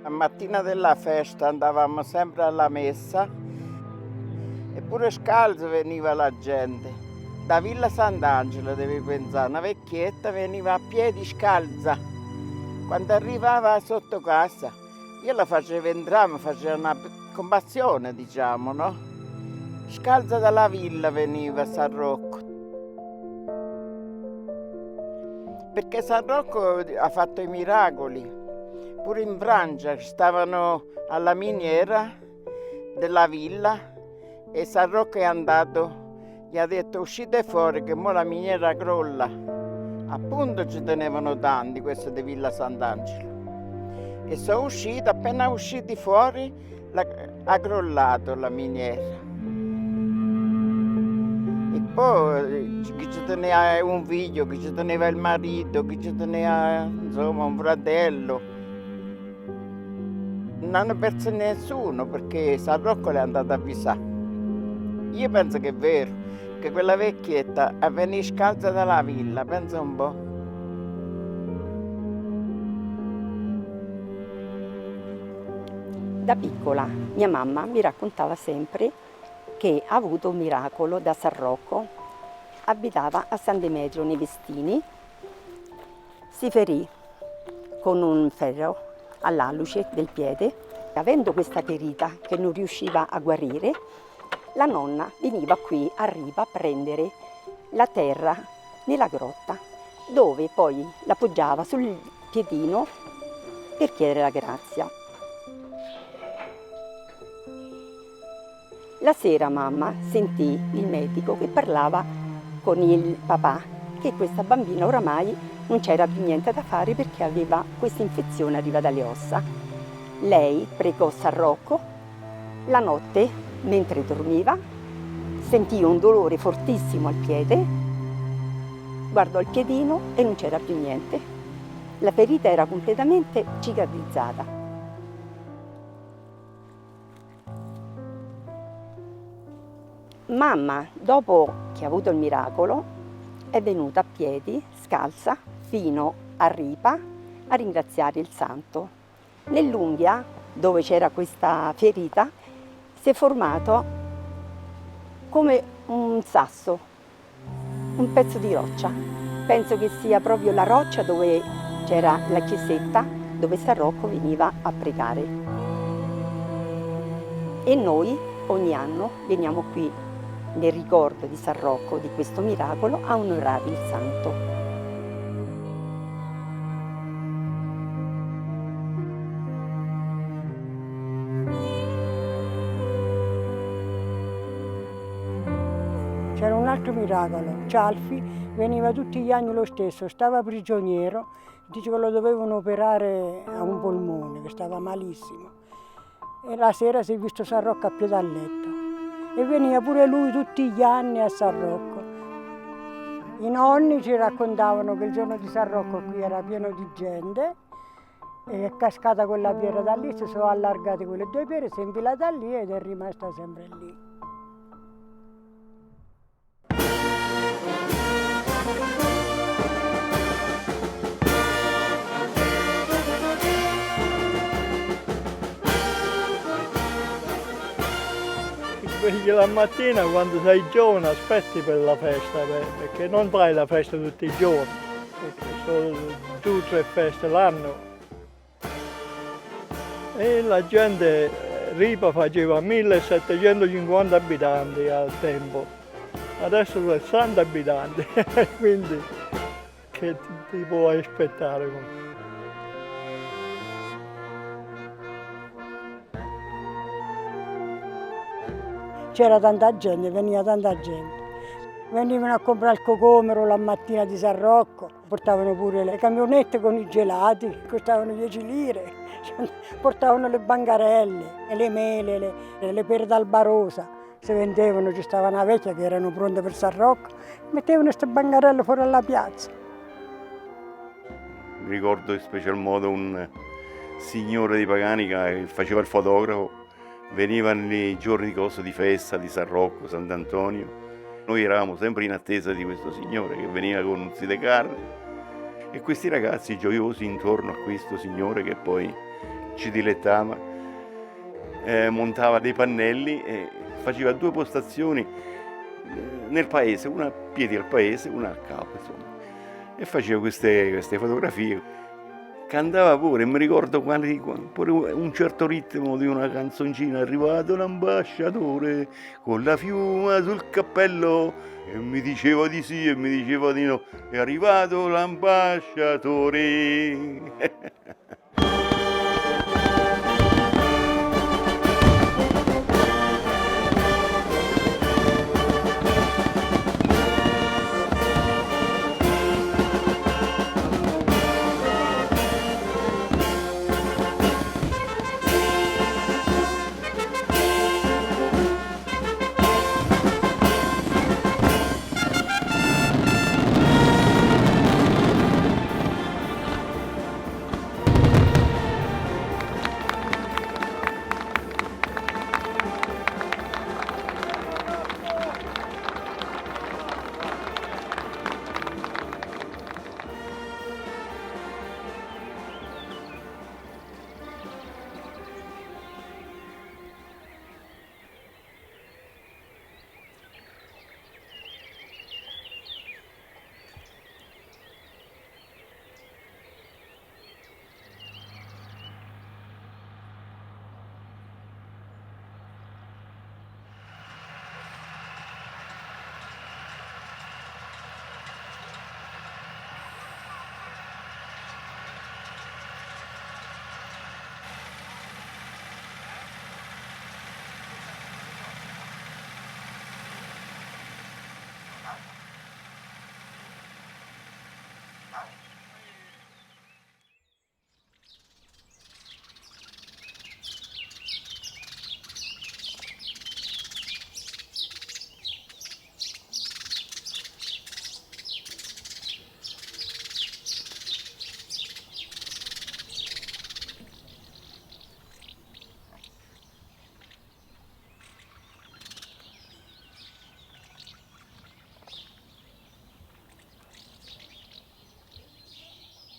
La mattina della festa andavamo sempre alla messa, eppure scalzo veniva la gente. Da Villa Sant'Angelo, devi pensare, una vecchietta veniva a piedi scalza. Quando arrivava sotto casa, io la facevo entrare, mi faceva una compassione, diciamo, no? Scalza dalla villa veniva a San Rocco. Perché San Rocco ha fatto i miracoli. Pure in Francia stavano alla miniera della villa e San Rocco è andato, gli ha detto uscite fuori che mo la miniera crolla. Appunto ci tenevano tanti questi di Villa Sant'Angelo. E sono usciti, appena usciti fuori ha crollato la miniera. E poi chi ci teneva un figlio, chi ci teneva il marito, chi ci teneva insomma un fratello. Non hanno perso nessuno perché San Rocco le è andato a avvisare. Io penso che è vero, che quella vecchietta veniva scalza dalla villa, pensa un po'. Da piccola mia mamma mi raccontava sempre che ha avuto un miracolo da San Rocco. Abitava a San Demetrio nei Vestini, si ferì con un ferro all'alluce del piede. Avendo questa ferita che non riusciva a guarire, la nonna veniva qui a riva a prendere la terra nella grotta, dove poi la poggiava sul piedino per chiedere la grazia. La sera mamma sentì il medico che parlava con il papà che questa bambina oramai non c'era più niente da fare perché aveva questa infezione arriva dalle ossa. Lei pregò San Rocco La notte, mentre dormiva, sentì un dolore fortissimo al piede, guardò il piedino e non c'era più niente. La ferita era completamente cicatrizzata. Mamma, dopo che ha avuto il miracolo, è venuta a piedi, scalza, fino a Ripa a ringraziare il santo. Nell'unghia, dove c'era questa ferita, si è formato come un sasso, un pezzo di roccia. Penso che sia proprio la roccia dove c'era la chiesetta dove San Rocco veniva a pregare. E noi ogni anno veniamo qui nel ricordo di San Rocco, di questo miracolo, a onorare il santo. C'era un altro miracolo, Cialfi veniva tutti gli anni lo stesso, stava prigioniero, diceva che lo dovevano operare a un polmone, che stava malissimo. E la sera si è visto San Rocco a piedi a letto. E veniva pure lui tutti gli anni a San Rocco. I nonni ci raccontavano che il giorno di San Rocco qui era pieno di gente, e è cascata quella pietra da lì, si sono allargate quelle due pietre, si è infilata lì ed è rimasta sempre lì. Svegli la mattina quando sei giovane, aspetti per la festa, perché non fai la festa tutti i giorni, perché sono 2 o 3 feste l'anno. E la gente, Ripa faceva 1750 abitanti al tempo, adesso 60 abitanti, quindi che ti puoi aspettare? C'era tanta gente, veniva tanta gente. Venivano a comprare il cocomero la mattina di San Rocco, portavano pure le camionette con i gelati, costavano 10 lire, portavano le bancarelle, le mele, le pere d'albarosa, si vendevano, ci stava una vecchia che erano pronte per San Rocco, mettevano queste bancarelle fuori alla piazza. Mi ricordo in special modo un signore di Paganica che faceva il fotografo. Venivano nei giorni di festa di San Rocco, Sant'Antonio. Noi eravamo sempre in attesa di questo signore che veniva con un sidecar e questi ragazzi gioiosi intorno a questo signore che poi ci dilettava, montava dei pannelli e faceva 2 postazioni nel paese, una a piedi al paese, una a capo, insomma. E faceva queste fotografie. Cantava pure, mi ricordo pure un certo ritmo di una canzoncina, è arrivato l'ambasciatore con la fiuma sul cappello e mi diceva di sì e mi diceva di no, è arrivato l'ambasciatore.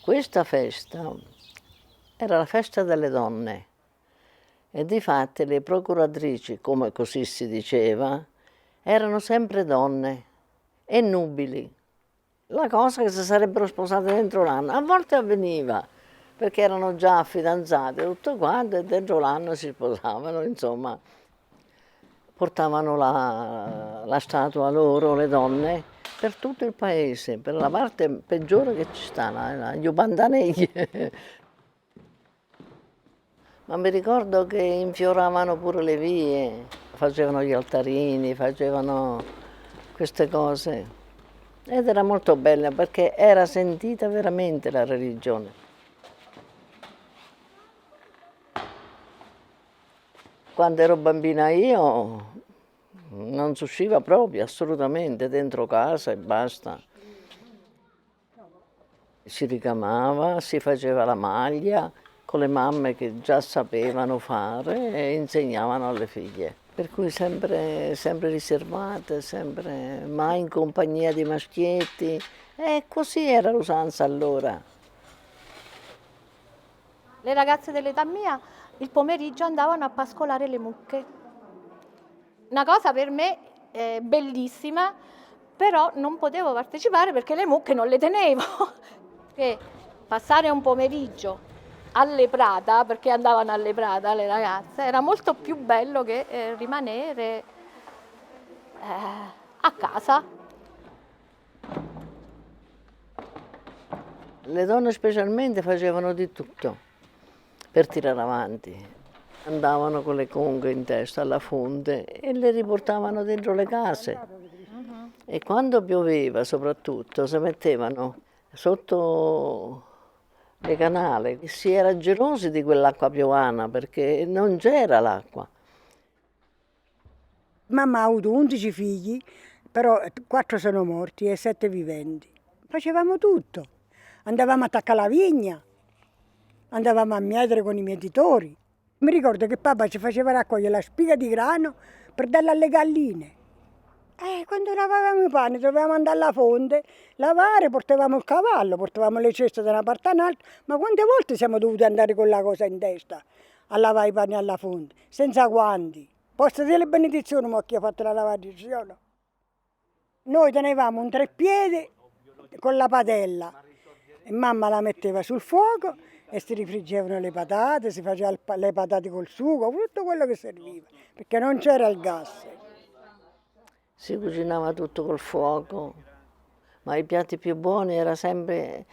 Questa festa era la festa delle donne e difatti le procuratrici, come così si diceva, erano sempre donne e nubili. La cosa che si sarebbero sposate dentro l'anno, a volte avveniva, perché erano già fidanzate tutto quanto e dentro l'anno si sposavano, insomma. Portavano la statua loro, le donne, per tutto il paese, per la parte peggiore che ci sta, gli Ubandanegli. Ma mi ricordo che infioravano pure le vie, facevano gli altarini, facevano queste cose. Ed era molto bella perché era sentita veramente la religione. Quando ero bambina io non si usciva proprio, assolutamente, dentro casa e basta. Si ricamava, si faceva la maglia con le mamme che già sapevano fare e insegnavano alle figlie. Per cui sempre riservate, sempre mai in compagnia di maschietti. E così era l'usanza allora. Le ragazze dell'età mia il pomeriggio andavano a pascolare le mucche. Una cosa per me bellissima, però non potevo partecipare perché le mucche non le tenevo. Che passare un pomeriggio alle Prata, perché andavano alle Prata le ragazze, era molto più bello che rimanere a casa. Le donne specialmente facevano di tutto per tirare avanti. Andavano con le conghe in testa alla fonte e le riportavano dentro le case. E quando pioveva soprattutto si mettevano sotto le canali. Si era gelosi di quell'acqua piovana perché non c'era l'acqua. Mamma ha avuto 11 figli, però 4 sono morti e 7 viventi. Facevamo tutto. Andavamo a attaccare la vigna, andavamo a mietere con i mietitori. Mi ricordo che papà ci faceva raccogliere la spiga di grano per darla alle galline. Quando lavavamo i panni dovevamo andare alla fonte, lavare, portavamo il cavallo, portavamo le ceste da una parte all'altra, ma quante volte siamo dovuti andare con la cosa in testa a lavare i panni alla fonte, senza guanti. Posso dire le benedizioni, ma chi ha fatto la lavatrice? Noi tenevamo un treppiede con la padella e mamma la metteva sul fuoco e si rifriggevano le patate, si faceva le patate col sugo, tutto quello che serviva, perché non c'era il gas. Si cucinava tutto col fuoco, ma i piatti più buoni era sempre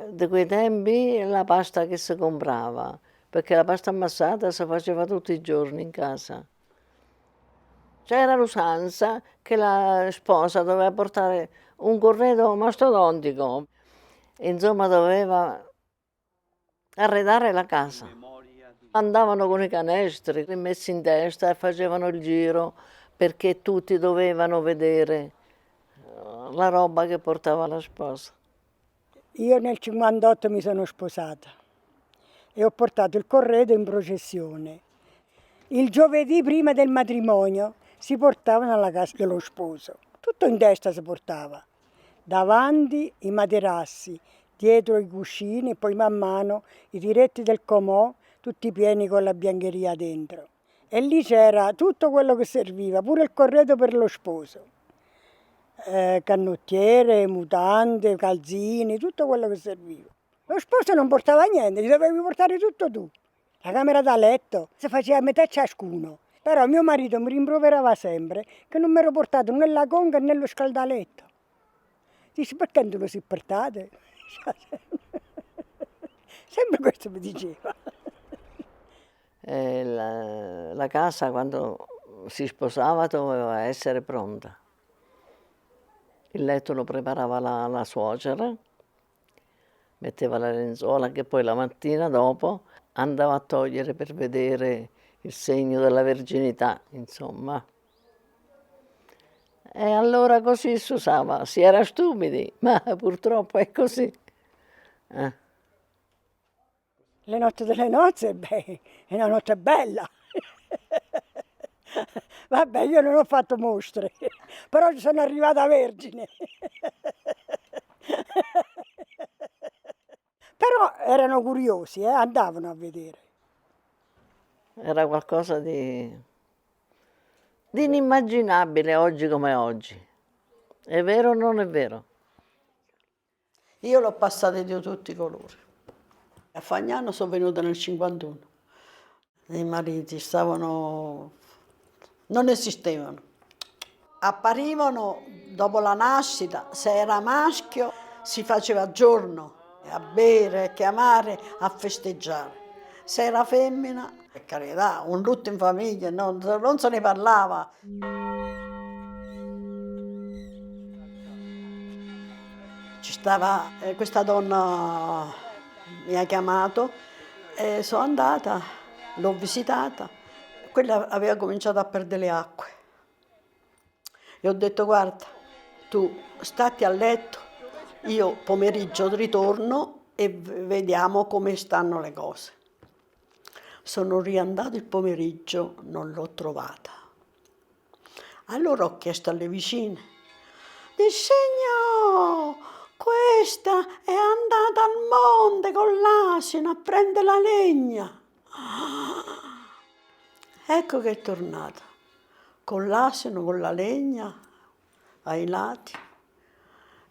di quei tempi la pasta che si comprava, perché la pasta ammassata si faceva tutti i giorni in casa. C'era l'usanza che la sposa doveva portare un corredo mastodontico, insomma doveva arredare la casa. Andavano con i canestri messi in testa e facevano il giro perché tutti dovevano vedere la roba che portava la sposa. Io nel 1958 mi sono sposata e ho portato il corredo in processione. Il giovedì prima del matrimonio si portavano alla casa dello sposo. Tutto in testa si portava. Davanti i materassi, dietro i cuscini e poi man mano i diretti del comò, tutti pieni con la biancheria dentro. E lì c'era tutto quello che serviva, pure il corredo per lo sposo. Canottiere, mutande, calzini, tutto quello che serviva. Lo sposo non portava niente, gli dovevi portare tutto tu. La camera da letto si faceva a metà ciascuno. Però mio marito mi rimproverava sempre che non mi ero portato né la conca né lo scaldaletto. Dice, perché non lo si portate? Sempre questo mi diceva. La casa quando si sposava doveva essere pronta. Il letto lo preparava la suocera, metteva la lenzuola che poi la mattina dopo andava a togliere per vedere il segno della verginità, insomma. E allora così si usava, si era stupidi, ma purtroppo è così. Le notti delle nozze, beh, è una notte bella. Vabbè, io non ho fatto mostre, però ci sono arrivata vergine. Però erano curiosi, andavano a vedere. Era qualcosa di inimmaginabile oggi come oggi. È vero o non è vero? Io l'ho passata di tutti i colori. A Fagnano sono venuta nel 51. I mariti non esistevano. Apparivano dopo la nascita, se era maschio si faceva giorno a bere, a chiamare, a festeggiare. Se era femmina, per carità, un lutto in famiglia, non se ne parlava. Ci stava questa donna, mi ha chiamato e sono andata, l'ho visitata. Quella aveva cominciato a perdere le acque. E ho detto: guarda, tu stati a letto, io pomeriggio ritorno e vediamo come stanno le cose. Sono riandato il pomeriggio, non l'ho trovata. Allora ho chiesto alle vicine: Signor, questa è andata al monte con l'asino a prendere la legna. Ecco che è tornata, con l'asino, con la legna ai lati,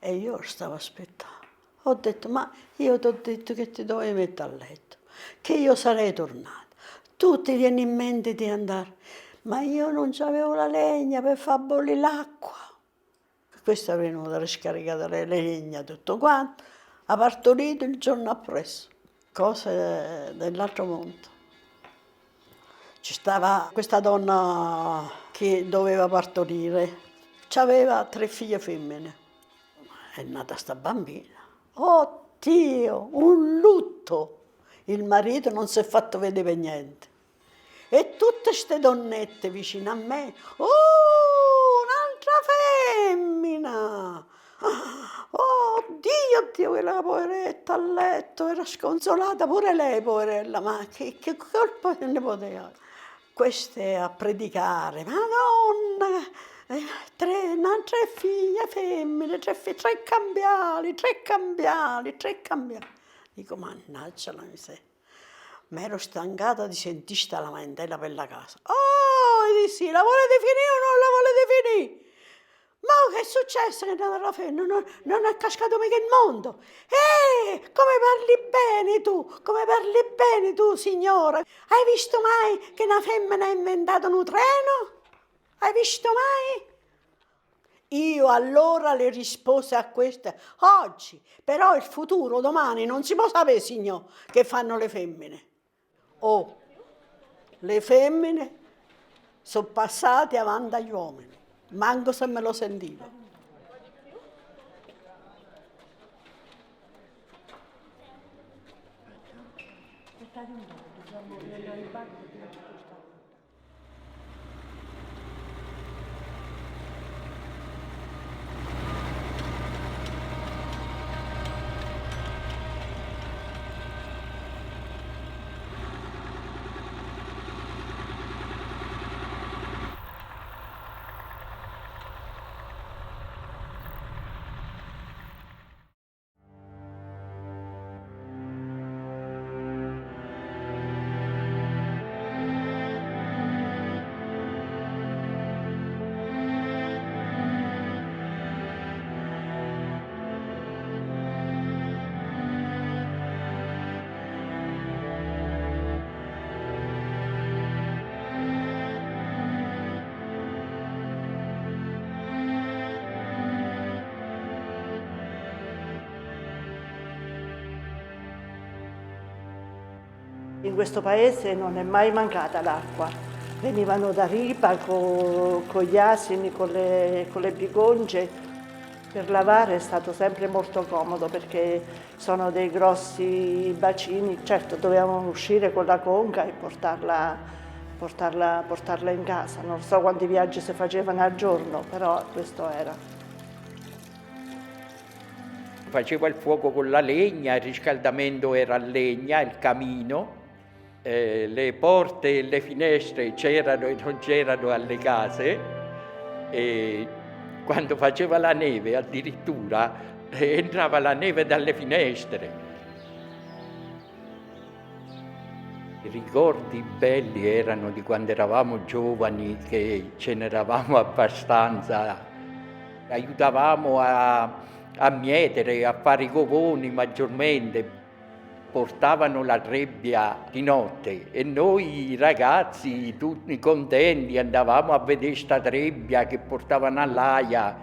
e io stavo aspettando. Ho detto: ma io ti ho detto che ti dovevi mettere a letto, che io sarei tornata. Tu ti vieni in mente di andare, ma io non avevo la legna per far bollire l'acqua. Questa è venuta, riscaricata le legna, tutto quanto, ha partorito il giorno appresso, cose dell'altro mondo. Ci stava questa donna che doveva partorire, aveva 3 figlie femmine, è nata sta bambina. Oddio, un lutto! Il marito non si è fatto vedere per niente. E tutte queste donnette vicino a me, un'altra femmina! Oh Dio, quella poveretta a letto, era sconsolata pure lei, poverella, ma che colpa ne poteva? Queste a predicare, Madonna, 3 figlie femmine, 3 cambiali. Dico: mannaggia la miseria. Mi ero stancata di sentire sta lamentela per la casa. Oh, dissi: la volete finire o non la volete finire? Ma che è successo che è nata la femmina? Non è cascato mica il mondo. Come parli bene tu, signora? Hai visto mai che una femmina ha inventato un treno? Hai visto mai? Io allora le rispose a queste: oggi, però il futuro, domani, non si può sapere, signor, che fanno le femmine. Oh, le femmine sono passate avanti agli uomini. Manco se me lo sentivo. In questo paese non è mai mancata l'acqua. Venivano da ripa con gli asini, con le bigonce. Per lavare è stato sempre molto comodo perché sono dei grossi bacini. Certo, dovevamo uscire con la conca e portarla in casa. Non so quanti viaggi si facevano al giorno, però questo era. Faceva il fuoco con la legna, il riscaldamento era a legna, il camino. Le porte e le finestre c'erano e non c'erano alle case, e quando faceva la neve addirittura entrava la neve dalle finestre. I ricordi belli erano di quando eravamo giovani, che ce n'eravamo abbastanza, aiutavamo a mietere, a fare i covoni maggiormente. Portavano la trebbia di notte e noi ragazzi, tutti contenti, andavamo a vedere sta trebbia che portavano all'aia.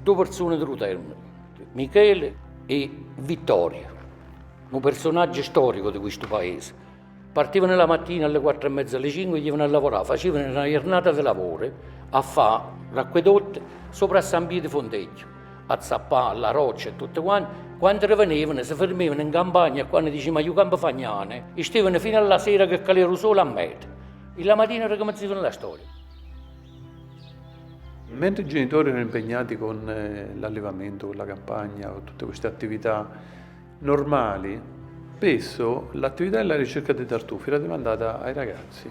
Due persone di Ruterno, Michele e Vittorio, un personaggio storico di questo paese. Partivano la mattina alle 4:30, alle 5, gli venivano a lavorare, facevano una giornata di lavoro a fare l'acquedotto sopra a San Pio di Fonteggio, a zappare la roccia e tutte quante. Quando rivenivano, si fermavano in campagna e quando dicevano ma io campo fagnane, e stavano fino alla sera che calero solo a metà. E la mattina ricominciavano la storia. Mentre i genitori erano impegnati con l'allevamento, con la campagna, con tutte queste attività normali, spesso l'attività della ricerca dei tartufi era demandata ai ragazzi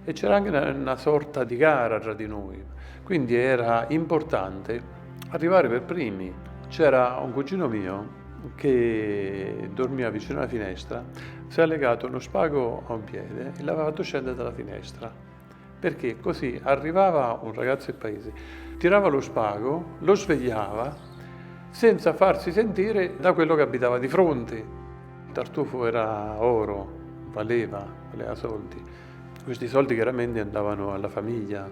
e c'era anche una sorta di gara tra di noi, quindi era importante arrivare per primi. C'era un cugino mio che dormiva vicino alla finestra, si è legato uno spago a un piede e l'aveva fatto scendere dalla finestra, perché così arrivava un ragazzo del paese, tirava lo spago, lo svegliava senza farsi sentire da quello che abitava di fronte. Il tartufo era oro, valeva soldi. Questi soldi chiaramente andavano alla famiglia.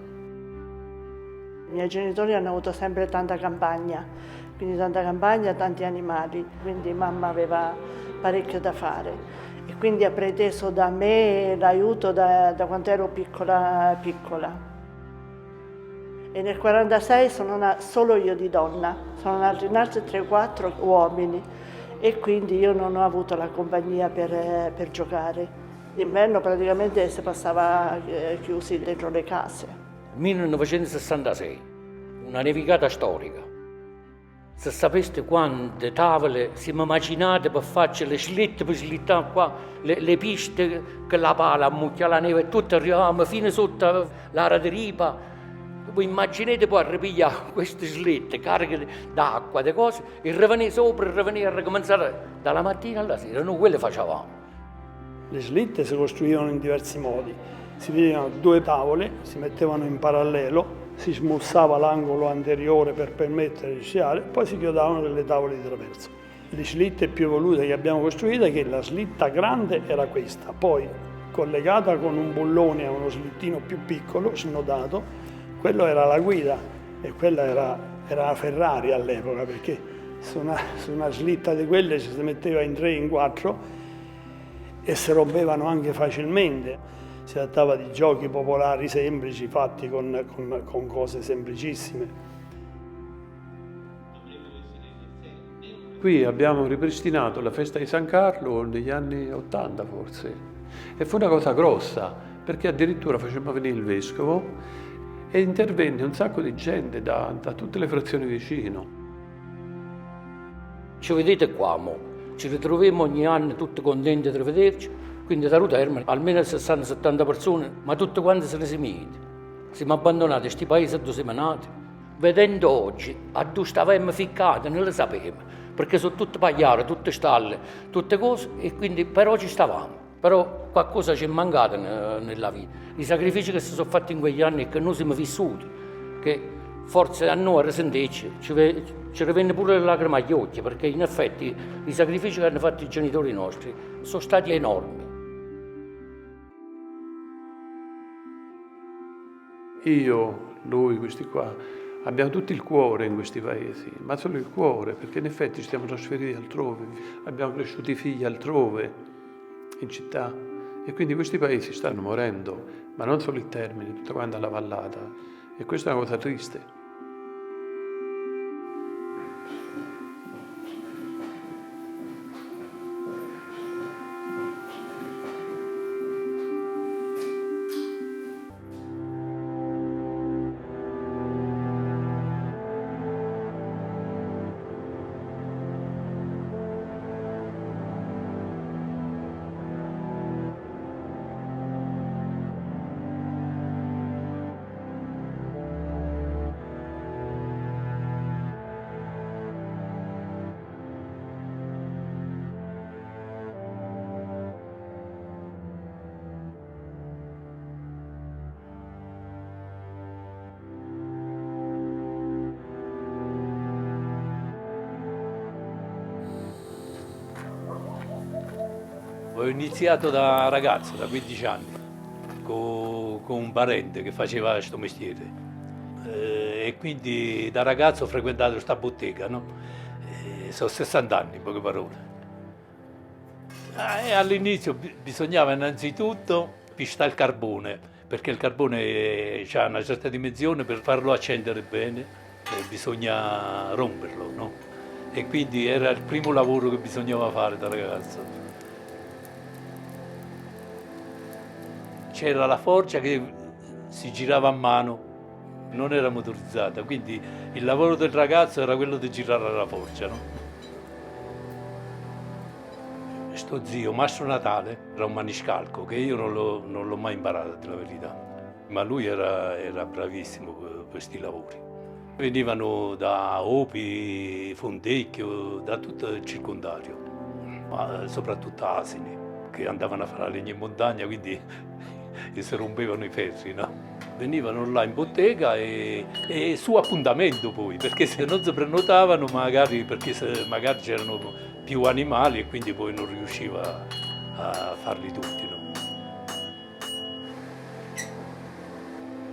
I miei genitori hanno avuto sempre tanta campagna, quindi tanta campagna, tanti animali, quindi mamma aveva parecchio da fare e quindi ha preteso da me l'aiuto da quando ero piccola. E nel 1946 sono solo io di donna, sono nati in altri 3-4 uomini e quindi io non ho avuto la compagnia per giocare. L'inverno praticamente si passava chiusi dentro le case. 1966, una nevicata storica. Se sapeste quante tavole siamo immaginate per farci le slitte, per slittare qua, le piste che la pala ammucchia la neve e tutto arrivavamo fino sotto l'area di ripa. Voi immaginate poi a ripigliare queste slitte cariche d'acqua, di cose, e rivenire sopra e rivenire a ricominciare dalla mattina alla sera. Noi quelle facevamo. Le slitte si costruivano in diversi modi. Si vedevano 2 tavole, si mettevano in parallelo, si smussava l'angolo anteriore per permettere di sciare, poi si chiodavano delle tavole di traverso. Le slitte più evolute che abbiamo costruito è che la slitta grande era questa, poi collegata con un bullone a uno slittino più piccolo, snodato, quello era la guida e quella era la Ferrari all'epoca, perché su una slitta di quelle si metteva in 3, in 4 e si rompevano anche facilmente. Si trattava di giochi popolari semplici fatti con cose semplicissime. Qui abbiamo ripristinato la festa di San Carlo negli anni 80 forse e fu una cosa grossa perché addirittura facemmo venire il vescovo e intervenne un sacco di gente da tutte le frazioni vicino. Ci vedete qua, ci ritroviamo ogni anno tutti contenti di rivederci. Quindi da Ruterno almeno 60-70 persone, ma tutte quante se le siamo unite. Siamo abbandonati questi paesi dove siamo nati. Vedendo oggi, a dove stavamo ficcati, non lo sapevamo, perché sono tutte pagliare, tutte stalle, tutte cose, e quindi però ci stavamo. Però qualcosa ci è mancato nella vita. I sacrifici che si sono fatti in quegli anni e che noi siamo vissuti, che forse a noi a risentirci ci rivenne pure le lacrime agli occhi, perché in effetti i sacrifici che hanno fatto i genitori nostri sono stati enormi. Io, lui, questi qua, abbiamo tutto il cuore in questi paesi, ma solo il cuore, perché in effetti ci siamo trasferiti altrove, abbiamo cresciuto i figli altrove, in città, e quindi questi paesi stanno morendo, ma non solo il Termini, tutta quanta la vallata, e questa è una cosa triste. Ho iniziato da ragazzo, da 15 anni, con un parente che faceva questo mestiere. E quindi da ragazzo ho frequentato questa bottega, no? Sono 60 anni, in poche parole. E all'inizio bisognava innanzitutto pistare il carbone, perché il carbone ha una certa dimensione, per farlo accendere bene bisogna romperlo, no? E quindi era il primo lavoro che bisognava fare da ragazzo. C'era la forgia che si girava a mano, non era motorizzata, quindi il lavoro del ragazzo era quello di girare la forgia, no? Sto zio Mastro Natale era un maniscalco che io non l'ho mai imparato, a dire la verità, ma lui era bravissimo per questi lavori. Venivano da Opi, Fontecchio, da tutto il circondario, ma soprattutto Asini, che andavano a fare la legna in montagna, quindi si rompevano i ferri, no? Venivano là in bottega e su appuntamento poi, perché se non si prenotavano magari, perché magari c'erano più animali e quindi poi non riusciva a farli tutti, no?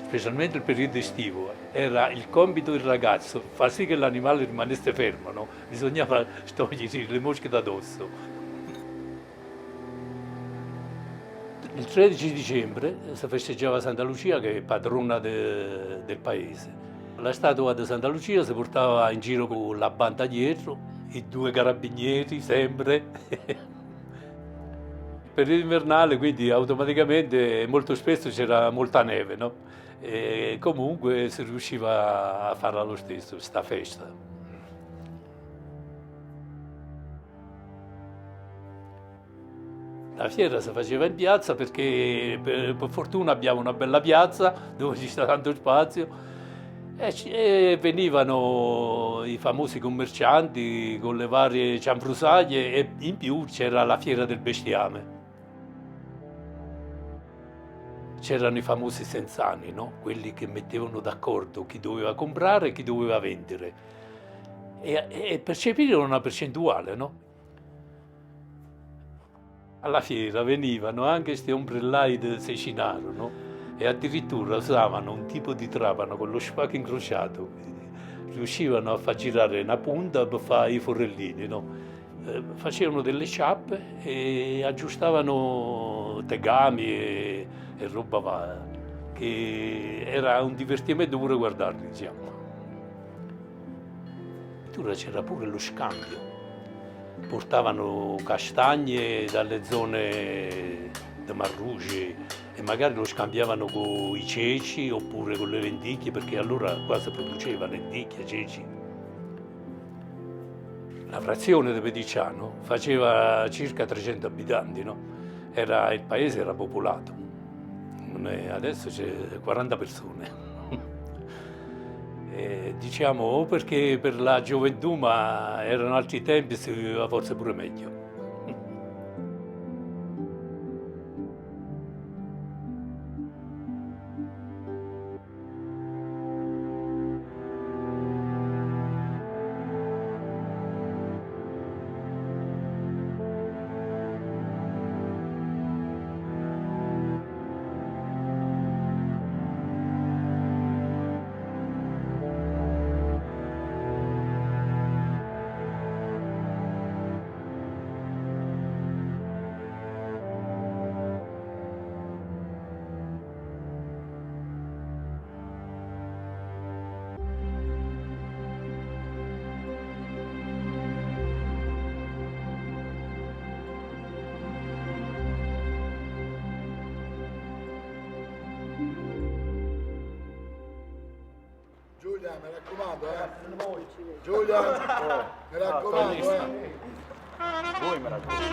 Specialmente il periodo estivo, era il compito del ragazzo, far sì che l'animale rimanesse fermo, no? Bisognava togliersi le mosche da addosso. Il 13 dicembre si festeggiava Santa Lucia, che è padrona del paese. La statua di Santa Lucia si portava in giro con la banda dietro, i 2 carabinieri sempre. Il periodo invernale, quindi automaticamente molto spesso c'era molta neve, no? E comunque si riusciva a farla lo stesso, questa festa. La fiera si faceva in piazza perché per fortuna abbiamo una bella piazza dove ci sta tanto spazio e venivano i famosi commercianti con le varie cianfrusaglie e in più c'era la fiera del bestiame. C'erano i famosi sensani, no? Quelli che mettevano d'accordo chi doveva comprare e chi doveva vendere e percepivano una percentuale, no? Alla fiera venivano anche questi ombrellai di Secinaro, no? E addirittura usavano un tipo di trapano con lo spacco incrociato, riuscivano a far girare una punta per fare i forellini, no? Facevano delle ciappe e aggiustavano tegami e roba varia, che era un divertimento pure guardarli, diciamo. Addirittura c'era pure lo scambio. Portavano castagne dalle zone di Marruge e magari lo scambiavano con i ceci oppure con le lenticchie, perché allora qua si produceva lenticchie, ceci. La frazione di Pedicciano faceva circa 300 abitanti, no? Il paese era popolato, adesso c'è 40 persone. Diciamo o perché per la gioventù, ma erano altri tempi e si viveva forse pure meglio. Giulia, mi raccomando, Giulia, mi raccomando, Voi mi raccomando.